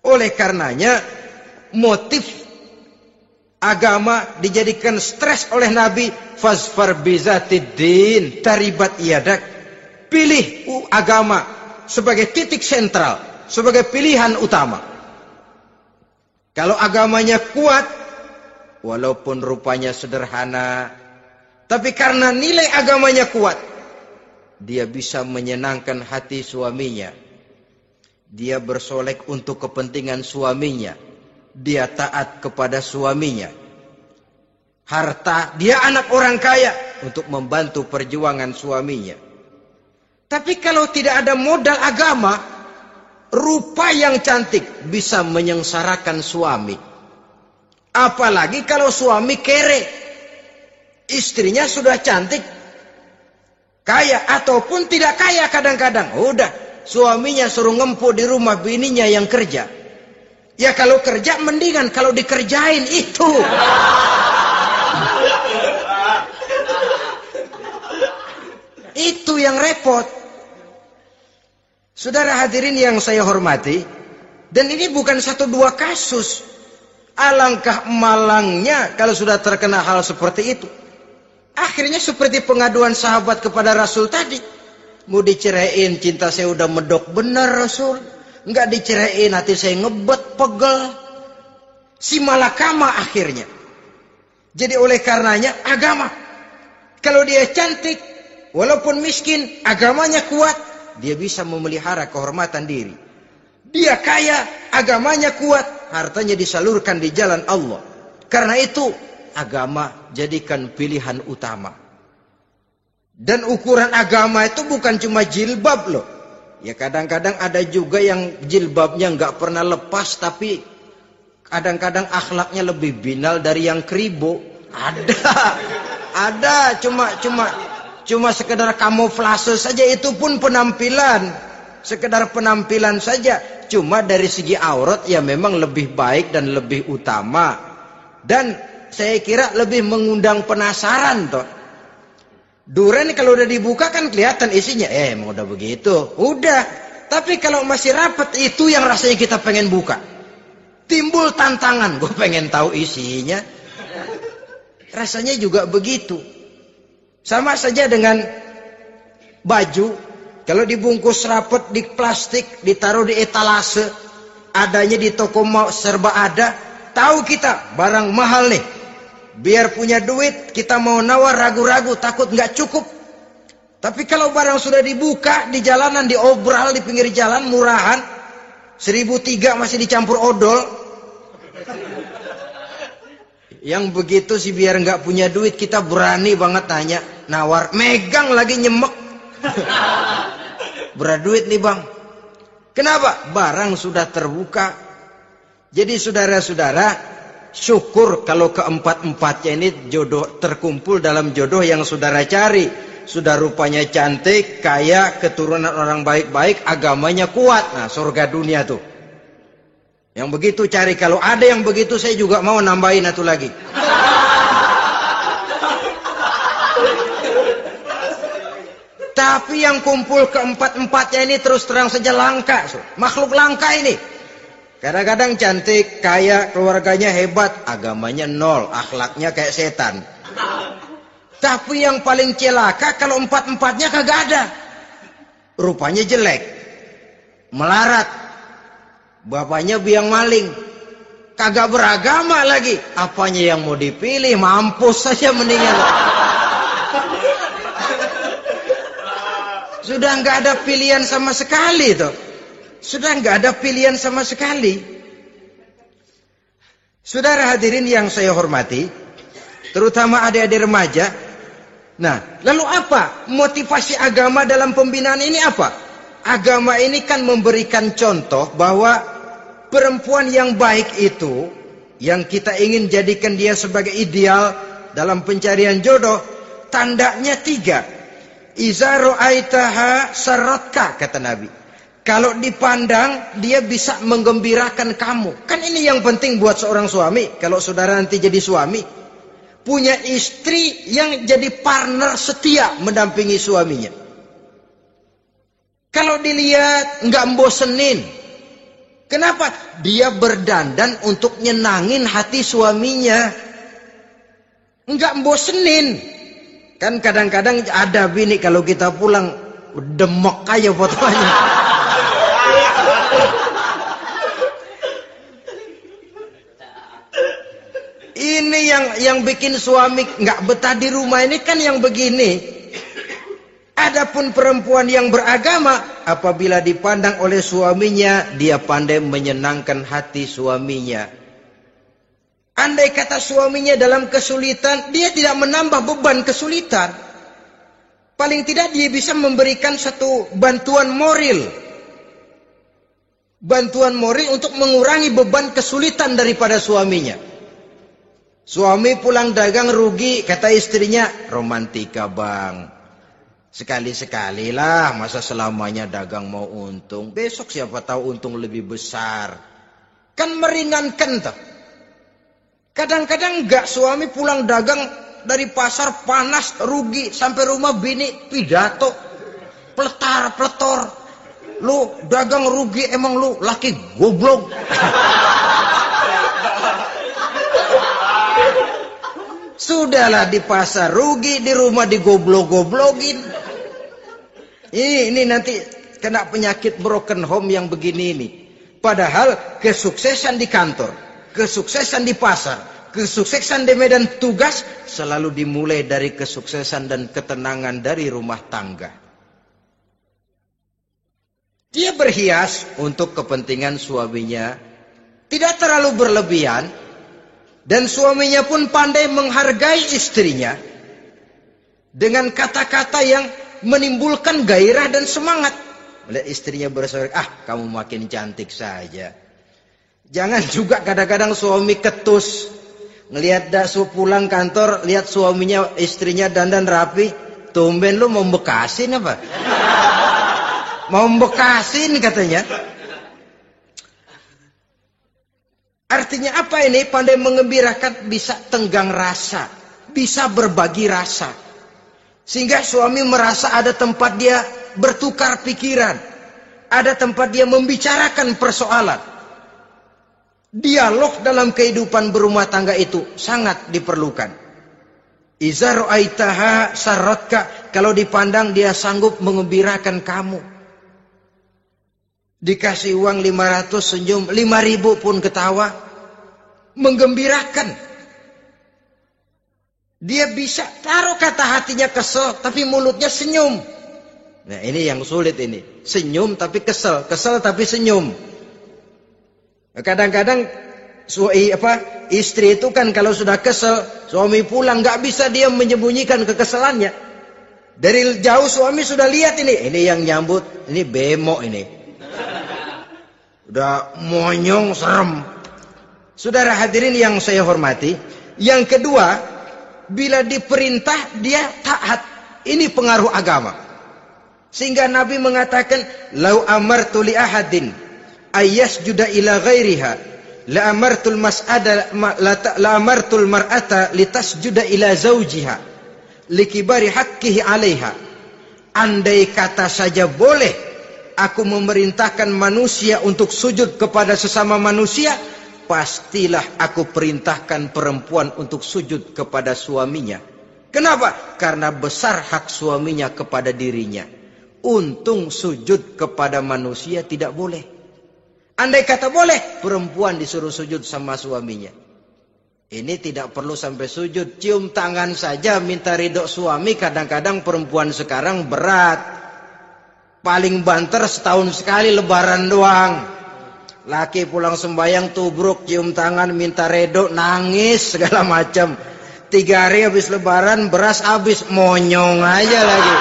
Oleh karenanya motif agama dijadikan stres oleh Nabi. Fasfar bizatiddin taribat yadak. Pilih agama sebagai titik sentral, sebagai pilihan utama. Kalau agamanya kuat, walaupun rupanya sederhana, tapi karena nilai agamanya kuat, dia bisa menyenangkan hati suaminya. Dia bersolek untuk kepentingan suaminya. Dia taat kepada suaminya. Harta, dia anak orang kaya untuk membantu perjuangan suaminya. Tapi kalau tidak ada modal agama, rupa yang cantik bisa menyengsarakan suami. Apalagi kalau suami kere. Istrinya sudah cantik, kaya ataupun tidak kaya kadang-kadang. Udah, suaminya suruh ngempu di rumah, bininya yang kerja. Ya kalau kerja mendingan kalau dikerjain itu. Itu yang repot. Saudara hadirin yang saya hormati, dan ini bukan 1-2 kasus. Alangkah malangnya kalau sudah terkena hal seperti itu. Akhirnya seperti pengaduan sahabat kepada Rasul tadi. Mau diceraiin, cinta saya udah medok benar Rasul. Enggak diceraiin, hati saya ngebet, pegel. Si malakama akhirnya. Jadi oleh karenanya agama. Kalau dia cantik, walaupun miskin, agamanya kuat, dia bisa memelihara kehormatan diri. Dia kaya, agamanya kuat, hartanya disalurkan di jalan Allah. Karena itu agama jadikan pilihan utama. Dan ukuran agama itu bukan cuma jilbab loh. Ya kadang-kadang ada juga yang jilbabnya nggak pernah lepas, tapi kadang-kadang akhlaknya lebih binal dari yang kribo. Ada cuma sekedar kamuflase saja, itu pun penampilan. Sekedar penampilan saja. Cuma dari segi aurat ya memang lebih baik dan lebih utama. Dan saya kira lebih mengundang penasaran toh. Duren kalau udah dibuka kan kelihatan isinya. Emang udah begitu. Udah. Tapi kalau masih rapat, itu yang rasanya kita pengen buka. Timbul tantangan. Gue pengen tahu isinya. Rasanya juga begitu. Sama saja dengan baju. Kalau dibungkus rapat di plastik, ditaruh di etalase, adanya di toko mau serba ada. Tahu kita barang mahal nih. Biar punya duit, kita mau nawar ragu-ragu, takut nggak cukup. Tapi kalau barang sudah dibuka di jalanan, diobral di pinggir jalan, murahan, 1.003 masih dicampur odol. Yang begitu sih biar nggak punya duit, kita berani banget tanya, nawar, megang lagi nyemek. Berat duit nih bang. Kenapa? Barang sudah terbuka. Jadi saudara-saudara, syukur kalau keempat-empatnya ini jodoh terkumpul dalam jodoh yang saudara cari. Sudah rupanya cantik, kaya, keturunan orang baik-baik, agamanya kuat. Nah, surga dunia tuh. Yang begitu cari. Kalau ada yang begitu, saya juga mau nambahin satu lagi. Tapi yang kumpul keempat-empatnya ini terus terang saja langka. Makhluk langka ini. Kadang-kadang cantik, kaya, keluarganya hebat, agamanya nol, akhlaknya kayak setan. Tapi yang paling celaka kalau empat-empatnya kagak ada. Rupanya jelek, melarat, bapaknya biang maling, kagak beragama lagi. Apanya yang mau dipilih? Mampus saja mendingan. Sudah nggak ada pilihan sama sekali tuh. Sudah nggak ada pilihan sama sekali. Saudara hadirin yang saya hormati, terutama adik-adik remaja. Nah, lalu apa motivasi agama dalam pembinaan ini apa? Agama ini kan memberikan contoh bahwa perempuan yang baik itu, yang kita ingin jadikan dia sebagai ideal dalam pencarian jodoh, tandanya 3. Iza ra'aitaha sarratka, kata Nabi. Kalau dipandang, dia bisa menggembirakan kamu. Kan ini yang penting buat seorang suami. Kalau saudara nanti jadi suami, punya istri yang jadi partner setia mendampingi suaminya. Kalau dilihat nggak membosenin, Kenapa? Dia berdandan untuk nyenangin hati suaminya. Enggak bosenin. Kan kadang-kadang ada bini kalau kita pulang demek aja fotonya. Ini yang bikin suami enggak betah di rumah ini kan yang begini. Adapun perempuan yang beragama, apabila dipandang oleh suaminya, dia pandai menyenangkan hati suaminya. Andai kata suaminya dalam kesulitan, dia tidak menambah beban kesulitan. Paling tidak dia bisa memberikan satu bantuan moral. Bantuan moral untuk mengurangi beban kesulitan daripada suaminya. Suami pulang dagang rugi, kata istrinya, romantika bang. Sekali-sekali lah, masa selamanya dagang mau untung. Besok siapa tahu untung lebih besar. Kan meringankan tuh. Kadang-kadang enggak, suami pulang dagang dari pasar panas, rugi. Sampai rumah bini pidato. Pletar-pletor. Lu dagang rugi, emang lu laki goblok. Sudahlah di pasar rugi, di rumah digoblok-goblokin. Ini nanti kena penyakit broken home yang begini ini. Padahal kesuksesan di kantor, kesuksesan di pasar, kesuksesan di medan tugas selalu dimulai dari kesuksesan dan ketenangan dari rumah tangga. Dia berhias untuk kepentingan suaminya, tidak terlalu berlebihan, dan suaminya pun pandai menghargai istrinya dengan kata-kata yang menimbulkan gairah dan semangat. Melihat istrinya bersorak, kamu makin cantik saja. Jangan juga kadang-kadang suami ketus. Ngelihat daksu pulang kantor, lihat suaminya, istrinya dandan rapi. Tumben lu mau bekasin apa? Mau bekasin katanya. Artinya apa ini? Pandai mengembirakan, bisa tenggang rasa, bisa berbagi rasa. Sehingga suami merasa ada tempat dia bertukar pikiran. Ada tempat dia membicarakan persoalan. Dialog dalam kehidupan berumah tangga itu sangat diperlukan. Iza ra'aitaha sarratka, kalau dipandang dia sanggup mengembirakan kamu. Dikasih uang 500 senyum, 5.000 pun ketawa. Menggembirakan. Dia bisa taruh kata hatinya kesel, tapi mulutnya senyum. Nah ini yang sulit ini. Senyum tapi kesel, kesel tapi senyum. Kadang-kadang istri itu kan kalau sudah kesel, suami pulang nggak bisa dia menyembunyikan kekesalannya. Dari jauh suami sudah lihat ini yang nyambut, ini bemo ini. Udah monyong serem. Saudara hadirin yang saya hormati, yang kedua, bila diperintah dia taat. Ini pengaruh agama. Sehingga Nabi mengatakan, "Lau amartu li ahadin ayyasjuda ila ghairiha, la amartul mar'ata litasjuda ila zawjiha likibari haqqihi 'alaiha." Andai kata saja boleh aku memerintahkan manusia untuk sujud kepada sesama manusia, pastilah aku perintahkan perempuan untuk sujud kepada suaminya. Kenapa? Karena besar hak suaminya kepada dirinya. Untung sujud kepada manusia tidak boleh. Andai kata boleh, perempuan disuruh sujud sama suaminya. Ini tidak perlu sampai sujud. Cium tangan saja minta ridho suami. Kadang-kadang perempuan sekarang berat. Paling banter setahun sekali lebaran doang. Laki pulang sembahyang tubruk, cium tangan, minta redo, nangis segala macam. 3 hari habis lebaran, beras habis, monyong aja lagi.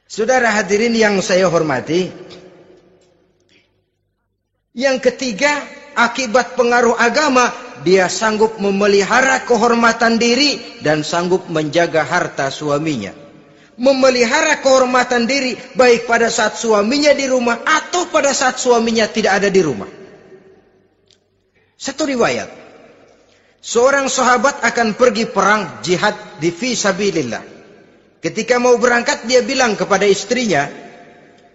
Saudara hadirin yang saya hormati, yang ketiga, akibat pengaruh agama, dia sanggup memelihara kehormatan diri dan sanggup menjaga harta suaminya. Memelihara kehormatan diri baik pada saat suaminya di rumah atau pada saat suaminya tidak ada di rumah. Satu riwayat, seorang sahabat akan pergi perang jihad di fi sabilillah. Ketika mau berangkat dia bilang kepada istrinya,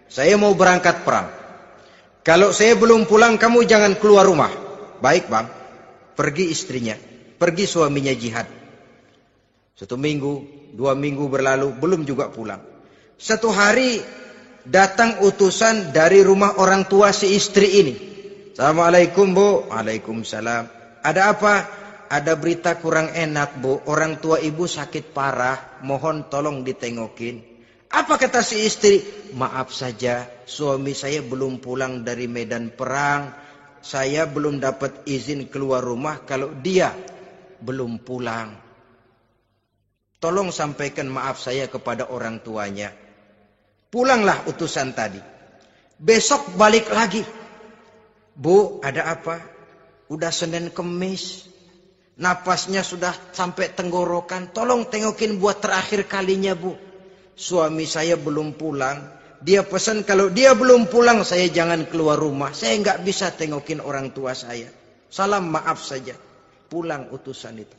saya mau berangkat perang. Kalau saya belum pulang kamu jangan keluar rumah. Baik bang. Pergi istrinya, pergi suaminya jihad. 1 minggu, 2 minggu berlalu, belum juga pulang. Satu hari datang utusan dari rumah orang tua si istri ini. Assalamualaikum bu. Waalaikumsalam. Ada apa? Ada berita kurang enak bu. Orang tua ibu sakit parah. Mohon tolong ditengokin. Apa kata si istri? Maaf saja, suami saya belum pulang dari medan perang. Saya belum dapat izin keluar rumah kalau dia belum pulang. Tolong sampaikan maaf saya kepada orang tuanya. Pulanglah utusan tadi. Besok balik lagi. Bu, ada apa? Udah Senin Kemis. Napasnya sudah sampai tenggorokan. Tolong tengokin buat terakhir kalinya bu. Suami saya belum pulang. Dia pesan kalau dia belum pulang saya jangan keluar rumah. Saya nggak bisa tengokin orang tua saya. Salam maaf saja. Pulang utusan itu.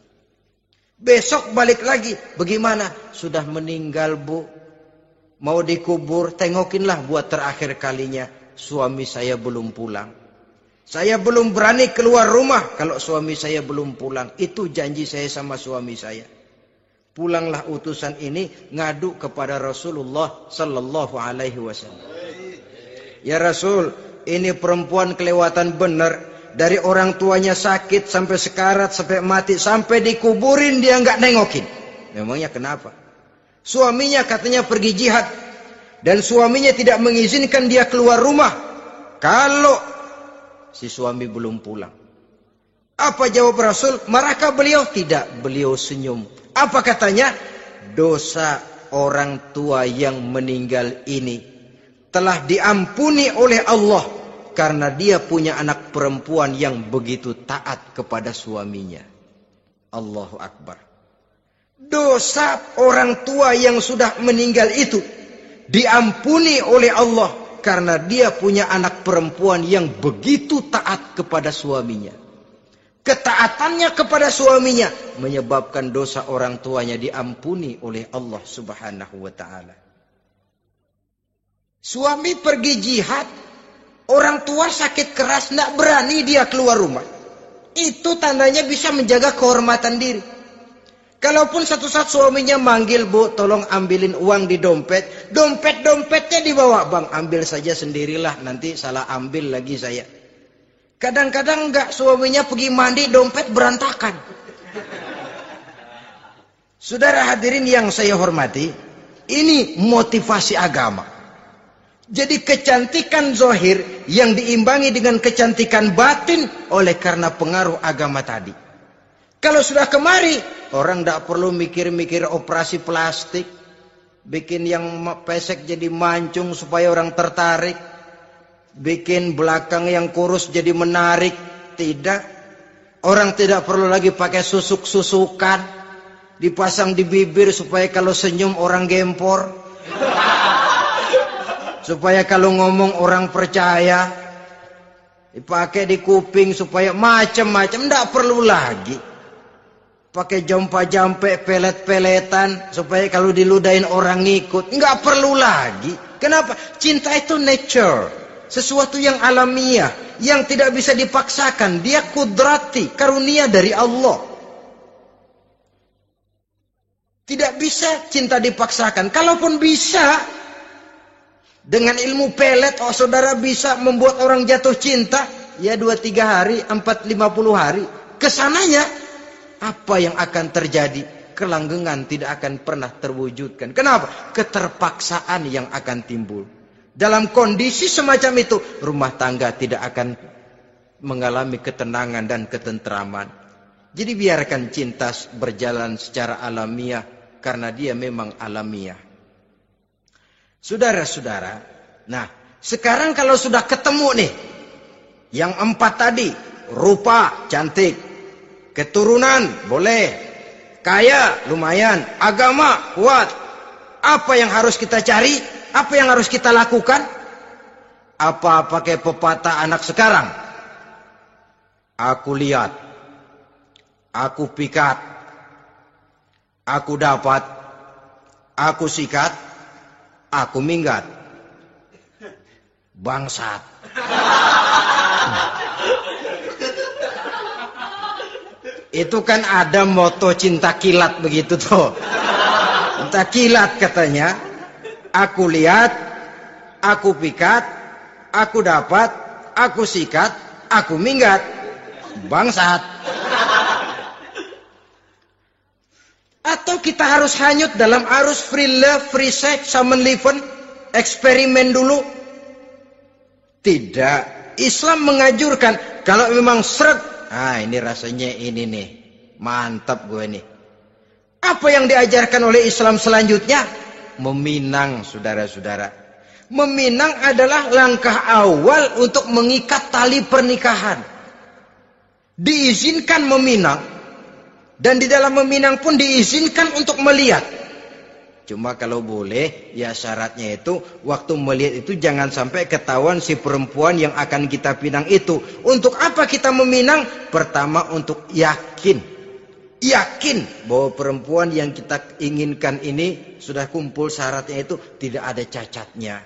Besok balik lagi. Bagaimana? Sudah meninggal bu. Mau dikubur. Tengokinlah buat terakhir kalinya. Suami saya belum pulang. Saya belum berani keluar rumah kalau suami saya belum pulang. Itu janji saya sama suami saya. Pulanglah utusan ini ngadu kepada Rasulullah sallallahu alaihi wasallam. Ya Rasul, ini perempuan kelewatan benar. Dari orang tuanya sakit sampai sekarat, sampai mati, sampai dikuburin dia nggak nengokin. Memangnya kenapa? Suaminya katanya pergi jihad. Dan suaminya tidak mengizinkan dia keluar rumah. Kalau si suami belum pulang. Apa jawab Rasul? Marahkah beliau? Tidak. Beliau senyum. Apa katanya? Dosa orang tua yang meninggal ini telah diampuni oleh Allah karena dia punya anak perempuan yang begitu taat kepada suaminya. Allahu Akbar. Dosa orang tua yang sudah meninggal itu diampuni oleh Allah karena dia punya anak perempuan yang begitu taat kepada suaminya. Ketaatannya kepada suaminya menyebabkan dosa orang tuanya diampuni oleh Allah Subhanahu wa taala. Suami pergi jihad, orang tua sakit keras, tidak berani dia keluar rumah. Itu tandanya bisa menjaga kehormatan diri. Kalaupun satu saat suaminya manggil, bu, tolong ambilin uang di dompet. Dompetnya dibawa, bang, ambil saja sendirilah, nanti salah ambil lagi saya. Kadang-kadang enggak, suaminya pergi mandi, dompet berantakan. Saudara hadirin yang saya hormati, ini motivasi agama. Jadi kecantikan zahir yang diimbangi dengan kecantikan batin oleh karena pengaruh agama tadi. Kalau sudah kemari, orang tidak perlu mikir-mikir operasi plastik, bikin yang pesek jadi mancung supaya orang tertarik, bikin belakang yang kurus jadi menarik. Tidak. Orang tidak perlu lagi pakai susuk-susukan, dipasang di bibir supaya kalau senyum orang gempor, supaya kalau ngomong orang percaya, dipakai di kuping supaya macam-macam. Tidak perlu lagi pakai jampa-jampe, pelet-peletan supaya kalau diludahin orang ngikut. Nggak perlu lagi. Kenapa? Cinta itu nature, sesuatu yang alamiah, yang tidak bisa dipaksakan. Dia kudrati, karunia dari Allah. Tidak bisa cinta dipaksakan. Kalaupun bisa, dengan ilmu pelet, oh saudara bisa membuat orang jatuh cinta, ya 2-3 hari, 4-50 hari. Kesananya apa yang akan terjadi? Kelanggengan tidak akan pernah terwujudkan. Kenapa? Keterpaksaan yang akan timbul. Dalam kondisi semacam itu, rumah tangga tidak akan mengalami ketenangan dan ketentraman. Jadi biarkan cinta berjalan secara alamiah, karena dia memang alamiah. Saudara-saudara, nah sekarang kalau sudah ketemu nih, yang 4 tadi, rupa cantik, keturunan boleh, kaya lumayan, agama kuat. Apa yang harus kita cari? Apa yang harus kita lakukan? Apa pakai pepatah anak sekarang? Aku lihat, aku pikat, aku dapat, aku sikat, aku minggat. Bangsat. Itu kan ada moto cinta kilat begitu tuh. Cinta kilat katanya. Aku lihat, aku pikat, aku dapat, aku sikat, aku minggat. Bangsat. Atau kita harus hanyut dalam arus free love, free sex, summon living, eksperimen dulu? Tidak. Islam mengajurkan kalau memang seret, ini rasanya ini nih, mantap gue nih. Apa yang diajarkan oleh Islam selanjutnya? Meminang, saudara-saudara. Meminang adalah langkah awal untuk mengikat tali pernikahan. Diizinkan meminang, dan di dalam meminang pun diizinkan untuk melihat. Cuma kalau boleh, ya syaratnya itu waktu melihat itu jangan sampai ketahuan si perempuan yang akan kita pinang itu. Untuk apa kita meminang? Pertama untuk yakin bahwa perempuan yang kita inginkan ini sudah kumpul syaratnya itu, tidak ada cacatnya.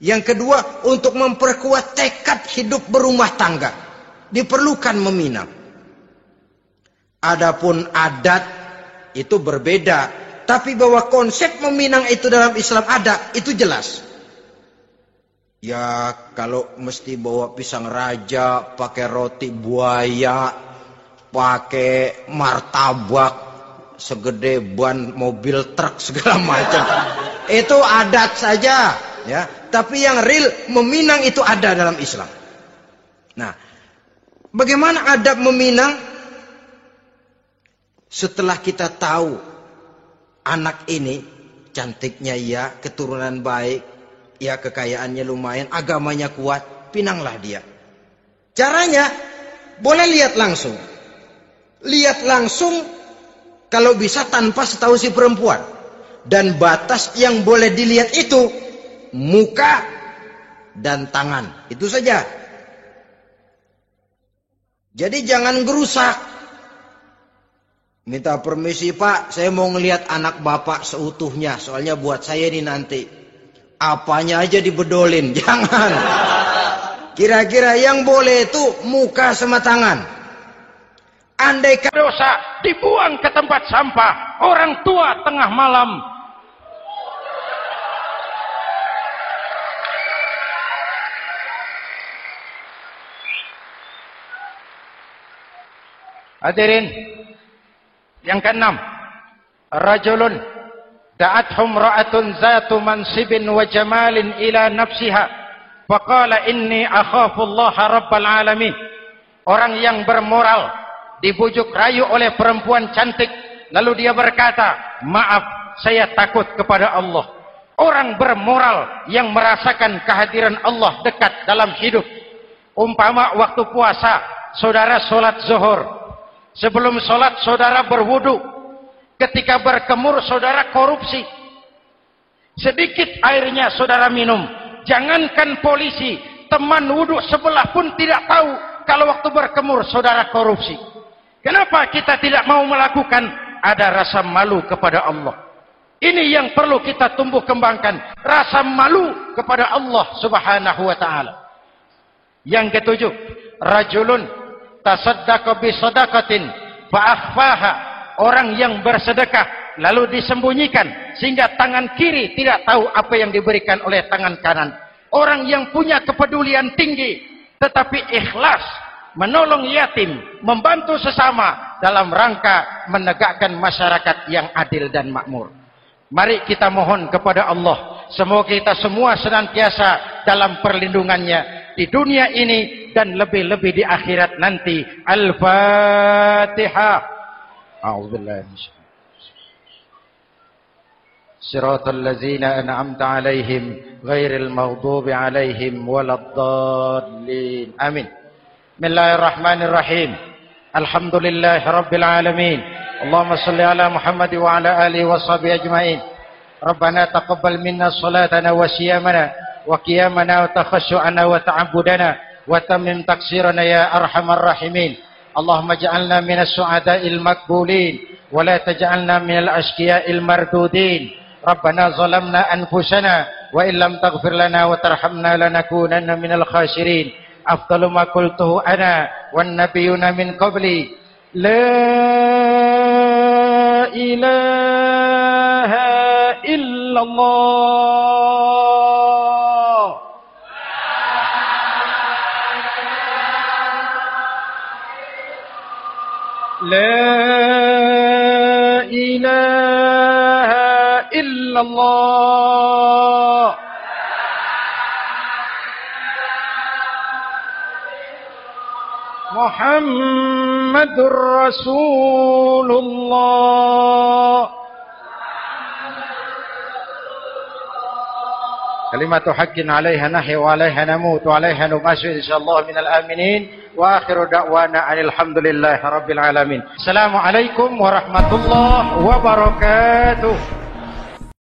Yang kedua, untuk memperkuat tekad hidup berumah tangga, diperlukan meminang. Adapun adat itu berbeda. Tapi bahwa konsep meminang itu dalam Islam ada, itu jelas. Ya kalau mesti bawa pisang raja, pakai roti buaya, pakai martabak segede ban mobil truk segala macam. Itu adat saja, ya. Tapi yang real meminang itu ada dalam Islam. Nah, bagaimana adab meminang? Setelah kita tahu anak ini cantiknya ya, keturunan baik, ya kekayaannya lumayan, agamanya kuat, pinanglah dia. Caranya boleh lihat langsung. Lihat langsung kalau bisa tanpa setahu si perempuan. Dan batas yang boleh dilihat itu muka dan tangan. Itu saja. Jadi jangan gerusak. Minta permisi Pak, saya mau ngelihat anak bapak seutuhnya. Soalnya buat saya ini nanti. Apanya aja dibedolin, jangan. Kira-kira yang boleh itu muka sama tangan. Andai dosa dibuang ke tempat sampah, orang tua tengah malam. Hadirin, yang keenam, rajulun da'athum ra'atun zatu mansibin wa jamalin ila nafsiha faqala inni akhafu Allah rabbal alamin. Orang yang bermoral dibujuk rayu oleh perempuan cantik, lalu dia berkata, maaf, saya takut kepada Allah. Orang bermoral yang merasakan kehadiran Allah dekat dalam hidup. Umpama waktu puasa, saudara sholat zuhur. Sebelum sholat saudara berwudu. Ketika berkemur saudara korupsi. Sedikit airnya saudara minum. Jangankan polisi, teman wudu sebelah pun tidak tahu kalau waktu berkemur saudara korupsi. Kenapa kita tidak mau melakukan? Ada rasa malu kepada Allah. Ini yang perlu kita tumbuh kembangkan. Rasa malu kepada Allah subhanahu wa ta'ala. Yang ketujuh, rajulun tasaddaqa bi sadaqatin fa akhfaha. Orang yang bersedekah lalu disembunyikan sehingga tangan kiri tidak tahu apa yang diberikan oleh tangan kanan. Orang yang punya kepedulian tinggi tetapi ikhlas menolong yatim, membantu sesama dalam rangka menegakkan masyarakat yang adil dan makmur. Mari kita mohon kepada Allah, semoga kita semua senantiasa dalam perlindungannya di dunia ini dan lebih-lebih di akhirat nanti. Al-Fatihah. A'udzubillahi Siratal ladzina an'amta 'alaihim ghairil maghdubi 'alaihim waladdallin. Amin. Bismillahirrahmanirrahim. Alhamdulillahirabbil alamin. Allahumma shalli ala Muhammad wa ala alihi wa sahbihi ajmain. Rabbana taqabbal minna salatana wa siyamana wa qiyamana wa takhashu'ana wa ta'abbudana wa tammim taksirana ya arhamar rahimin. Allahumma ja'alna minas su'ada'il maqbulin wa la taj'alna minal ashqiya'il mardudin. Rabbana zalamna anfusana wa illam taghfir lana wa tarhamna lanakunanna minal khasirin. Afdalu ma qultuhu ana wan nabiyuna min qabli. La ilaha illallah. La ilaha illallah. Muhammadur Rasulullah. Kalimatu haqqin 'alaiha nahya wa 'alaiha namut wa 'alaiha nub'atsu insyaallah minal aminin wa akhiru da'wana alhamdulillahi rabbil alamin. Assalamualaikum warahmatullahi wabarakatuh.